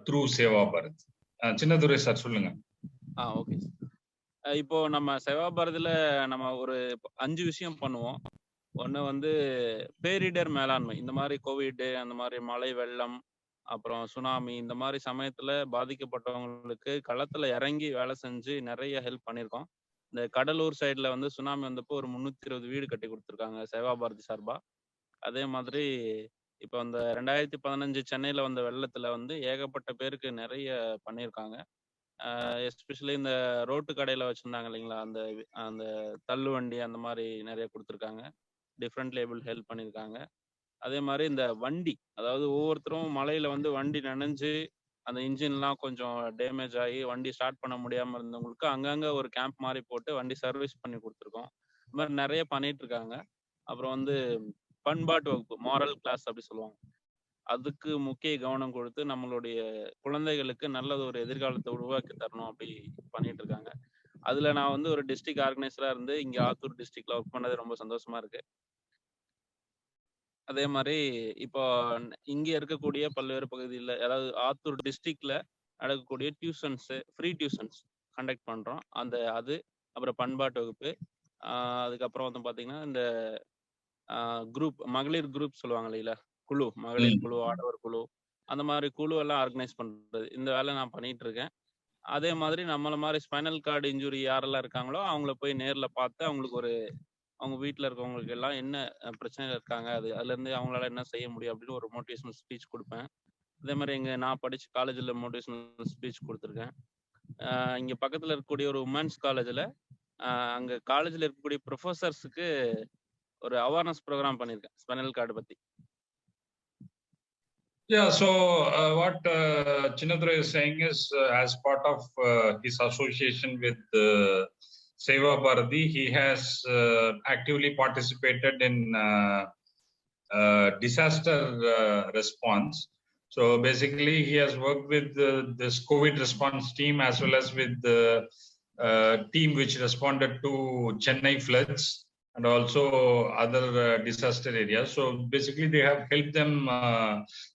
through Seva Bharati. Chinnadurai sir, சொல்லுங்க. Okay. இப்போ நம்ம சேவா பாரதியில நம்ம ஒரு 5 விஷயம் பண்ணுவோம். ஒன்று வந்து பேரிடர் மேலாண்மை. இந்த மாதிரி கோவிட், அந்த மாதிரி மழை வெள்ளம், அப்புறம் சுனாமி, இந்த மாதிரி சமயத்துல பாதிக்கப்பட்டவங்களுக்கு களத்துல இறங்கி வேலை செஞ்சு நிறைய ஹெல்ப் பண்ணியிருக்கோம். இந்த கடலூர் சைட்ல வந்து சுனாமி வந்தப்போ ஒரு 320 வீடு கட்டி கொடுத்துருக்காங்க சேவா பாரதி சார்பா. அதே மாதிரி இப்போ இந்த 2015 சென்னையில வந்த வெள்ளத்துல வந்து ஏகப்பட்ட பேருக்கு நிறைய பண்ணியிருக்காங்க. எஸ்பெஷலி இந்த ரோட்டு கடையில வச்சிருந்தாங்க இல்லைங்களா, அந்த அந்த தள்ளு வண்டி அந்த மாதிரி நிறைய கொடுத்துருக்காங்க. டிஃப்ரெண்ட் லேபிள் ஹெல்ப் பண்ணியிருக்காங்க. அதே மாதிரி இந்த வண்டி, அதாவது ஒவ்வொருத்தரும் மழையில வந்து வண்டி நனைஞ்சு அந்த இன்ஜின்லாம் கொஞ்சம் டேமேஜ் ஆகி வண்டி ஸ்டார்ட் பண்ண முடியாம இருந்தவங்களுக்கு அங்கங்க ஒரு கேம்ப் மாதிரி போட்டு வண்டி சர்வீஸ் பண்ணி கொடுத்துருக்கோம். இந்த மாதிரி நிறைய பண்ணிட்டு இருக்காங்க. அப்புறம் வந்து பண்பாட்டு வகுப்பு, மாரல் கிளாஸ் அப்படி சொல்லுவாங்க, அதுக்கு முக்கிய கவனம் கொடுத்து நம்மளுடைய குழந்தைகளுக்கு நல்லது ஒரு எதிர்காலத்தை உருவாக்கி தரணும் அப்படி பண்ணிட்டு இருக்காங்க. அதுல நான் வந்து ஒரு டிஸ்ட்ரிக்ட் ஆர்கனைசரா இருந்து இங்க ஆத்தூர் டிஸ்ட்ரிக்ட்ல ஒர்க் பண்ணது ரொம்ப சந்தோஷமா இருக்கு. அதே மாதிரி இப்போ இங்க இருக்கக்கூடிய பல்வேறு பகுதியில், அதாவது ஆத்தூர் டிஸ்ட்ரிக்ட்ல நடக்கக்கூடிய டியூஷன்ஸ், ஃப்ரீ டியூஷன்ஸ் கண்டக்ட் பண்றோம். அது அப்புறம் பண்பாட்டு வகுப்பு, அதுக்கப்புறம் வந்து பாத்தீங்கன்னா இந்த குரூப், மகளிர் குரூப் சொல்லுவாங்க இல்லைங்களா, குழு, மகளிர் குழு, ஆடவர் குழு, அந்த மாதிரி குழு எல்லாம் ஆர்கனைஸ் பண்றது, இந்த வேலை நான் பண்ணிட்டு இருக்கேன். அதே மாதிரி நம்மள மாதிரி ஸ்பைனல் கார்டு இன்ஜுரி யாரெல்லாம் இருக்காங்களோ அவங்கள போய் நேர்ல பார்த்து அவங்களுக்கு ஒரு, அவங்க வீட்டில் இருக்கவங்களுக்கு எல்லாம் என்ன பிரச்சனைகள் இருக்காங்க, அதுல இருந்து அவங்களால என்ன செய்ய முடியும் அப்படின்னு ஒரு மோட்டிவேஷனல் ஸ்பீச் கொடுப்பேன். அதே மாதிரி நான் படிச்ச காலேஜில் மோட்டிவேஷனல் ஸ்பீச் கொடுத்துருக்கேன். இங்க பக்கத்துல இருக்கக்கூடிய ஒரு உமன்ஸ் காலேஜில், அங்க காலேஜில் இருக்கக்கூடிய ப்ரொஃபஸர்ஸுக்கு ஒரு அவேர்னஸ் ப்ரோக்ராம் பண்ணியிருக்கேன் ஸ்பைனல் கார்டு பத்தி. Yeah, so what Chinnadurai is saying is as part of his association with Seva Bharati, he has actively participated in disaster response. So basically, he has worked with this COVID response team as well as with the team which responded to Chennai floods and also other disaster areas. So basically, they have helped them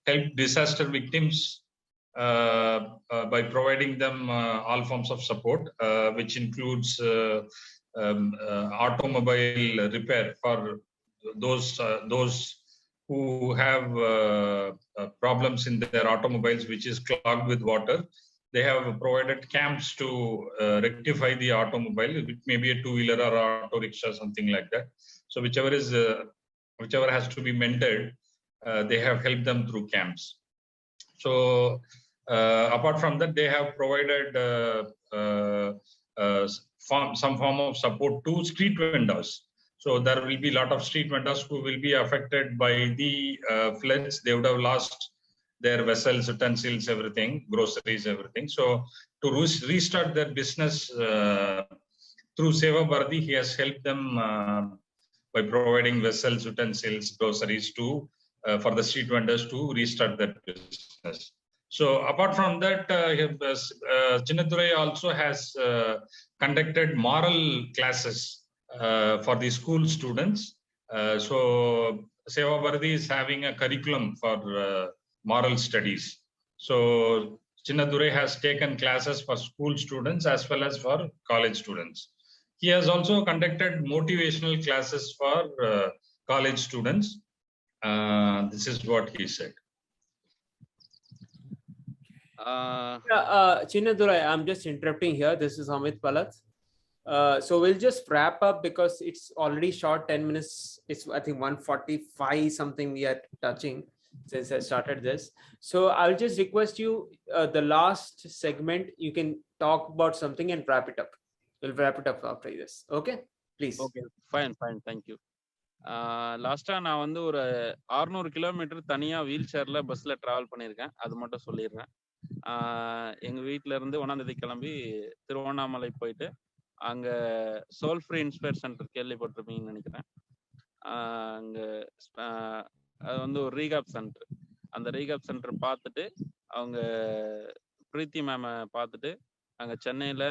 help disaster victims by providing them all forms of support, which includes automobile repair for those who have problems in their automobiles, which is clogged with water. They have provided camps to rectify the automobile. It may be a two-wheeler or auto rickshaw, something like that. So whichever has to be mended, they have helped them through camps. So apart from that, they have provided some form of support to street vendors. So there will be a lot of street vendors who will be affected by the floods. They would have lost their vessels, utensils, everything, groceries, everything. So to restart their business through Seva Bharati, he has helped them by providing vessels, utensils, groceries to for the street vendors to restart their business. So apart from that, Chinnadurai also has conducted moral classes for the school students. So Seva Bharati is having a curriculum for moral studies. So Chinnadurai has taken classes for school students as well as for college students. He has also conducted motivational classes for college students. This is what he said. Chinnadurai, I'm just interrupting here. This is Amit Palat. So we'll just wrap up because it's already short 10 minutes. It's I think 1:45 something we are touching since I started this. So I'll just request you the last segment. You can talk about something and wrap it up. We'll wrap it up after this. Okay, please. Okay, fine, thank you. லாஸ்டா நான் வந்து ஒரு 600 kilometre தனியா wheel சேர்ல பஸ்ல travel பண்ணியிருக்கேன். அது மட்டும் சொல்லிடுறேன். எங்க வீட்ல இருந்து 1ஆம் தேதி கிளம்பி திருவண்ணாமலை போயிட்டு அங்க சோல் ஃப்ரீ இன்ஸ்பயர் சென்டர் கேள்விப்பட்டிருப்பீங்கன்னு நினைக்கிறேன். அங்க அது வந்து ஒரு ரீகாப் சென்டர். அந்த ரீகாப் சென்டர் பார்த்துட்டு அவங்க பிரீத்தி மேமை பார்த்துட்டு அங்க சென்னையில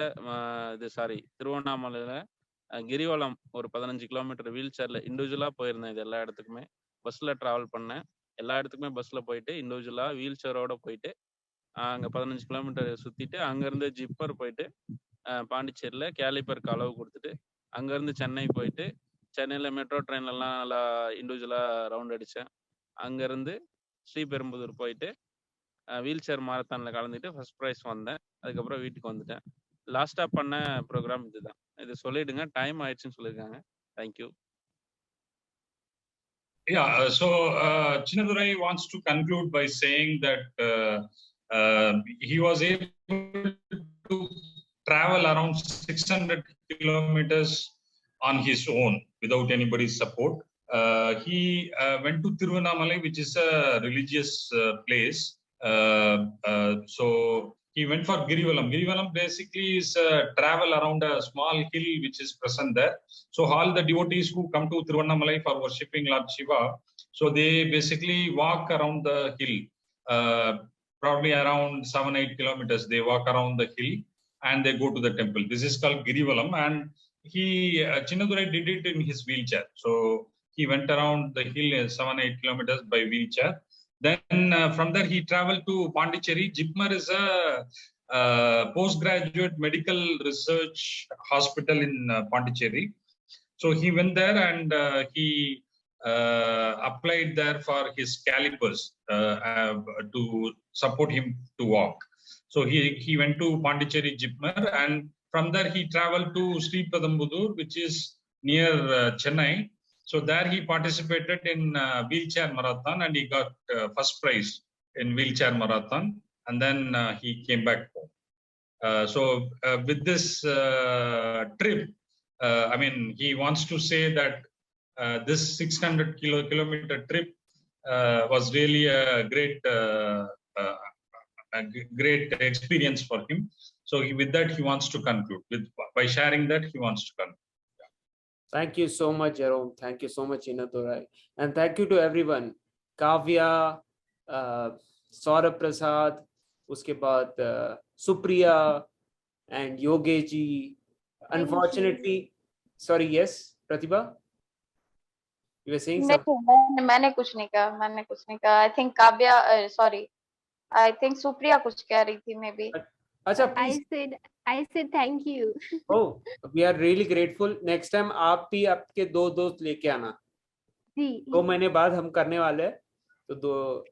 திருவண்ணாமலையில கிரிவலம் ஒரு 15 கிலோமீட்டர் வீல் சேர்ல இண்டிவிஜுவலா போயிருந்தேன். இது எல்லா இடத்துக்குமே பஸ்ல டிராவல் பண்ணேன். எல்லா இடத்துக்குமே பஸ்ல போயிட்டு இண்டிவிஜுவலா வீல் சேரோட போயிட்டு அங்க 15 கிலோமீட்டர் சுத்திட்டு அங்கிருந்து ஜிப்பர் போயிட்டு பாண்டிச்சேரியில கேலிப்பருக்கு அளவு கொடுத்துட்டு அங்கிருந்து சென்னை போயிட்டு சென்னையில மெட்ரோ ட்ரெயின்ல எல்லாம் நல்லா இண்டிவிஜுவலா ரவுண்ட் அடிச்சேன். அங்கிருந்து ஸ்ரீபெரும்புதூர் போயிட்டு வீல் சேர் மாரத்தான்ல கலந்துட்டு ஃபர்ஸ்ட் ப்ரைஸ் வந்தேன். அதுக்கப்புறம் வீட்டுக்கு வந்துட்டேன். லாஸ்டா பண்ண ப்ரோக்ராம் இதுதான். இது சொல்லிடுங்க, டைம் ஆயிடுச்சுன்னு சொல்லியிருக்காங்க. Thank you. Yeah, so Chinnadurai wants to conclude by saying that he was able to travel around 600 kilometers on his own without anybody's support. He went to Tiruvannamalai, which is a religious place. So he went for Girivalam. Girivalam basically is travel around a small hill which is present there. So all the devotees who come to Tiruvannamalai for worshipping Lord Shiva, so they basically walk around the hill, probably around 7-8 kilometers. They walk around the hill and they go to the temple. This is called Girivalam, and Chinnadurai did it in his wheelchair. So he went around the hill 7-8 kilometers by wheelchair. Then from there he traveled to Pondicherry. Jipmer is a postgraduate medical research hospital in Pondicherry. So he went there and he applied there for his calipers to support him to walk. So he went to Pondicherry Jipmer, and from there he traveled to Sriperumbudur, which is near Chennai. So there he participated in wheelchair marathon and he got first prize in wheelchair marathon, and then he came back home. So with this trip, I mean, he wants to say that this 600 kilometer trip was really a great experience for him. So with that he wants to conclude. By sharing that, he wants to conclude. Thank you so much, Jerome. Thank you so much, Chinnadurai. And thank you to everyone. Kavya, Saurabh Prasad, uske baad Supriya and Yogeji. Unfortunately, sorry, yes, Pratibha? You were saying something? मैंने कुछ नहीं कहा. I think Kavya, sorry. I think Supriya कुछ कह रही थी maybe. अच्छा, please. I said thank you. Oh, we are really grateful. Next time आप भी आपके 2 दोस्त लेके आना. जी. 2 महीने बाद हम करने वाले हैं. तो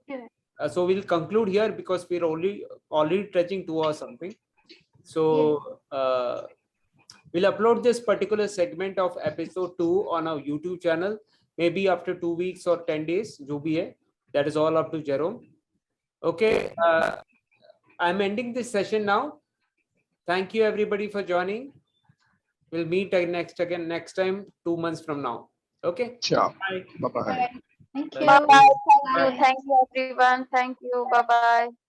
so we'll conclude here because we're already touching 2 or something. So we'll upload this particular segment of episode 2 on our YouTube channel. Maybe after 2 weeks or 10 days, जो भी है. That is all up to Jerome. Okay. I'm ending this session now. Thank you everybody for joining. We'll meet next time 2 months from now. Okay. Sure. Bye. Bye bye. Thank you. Bye bye. Thank you everyone. Thank you. Bye bye.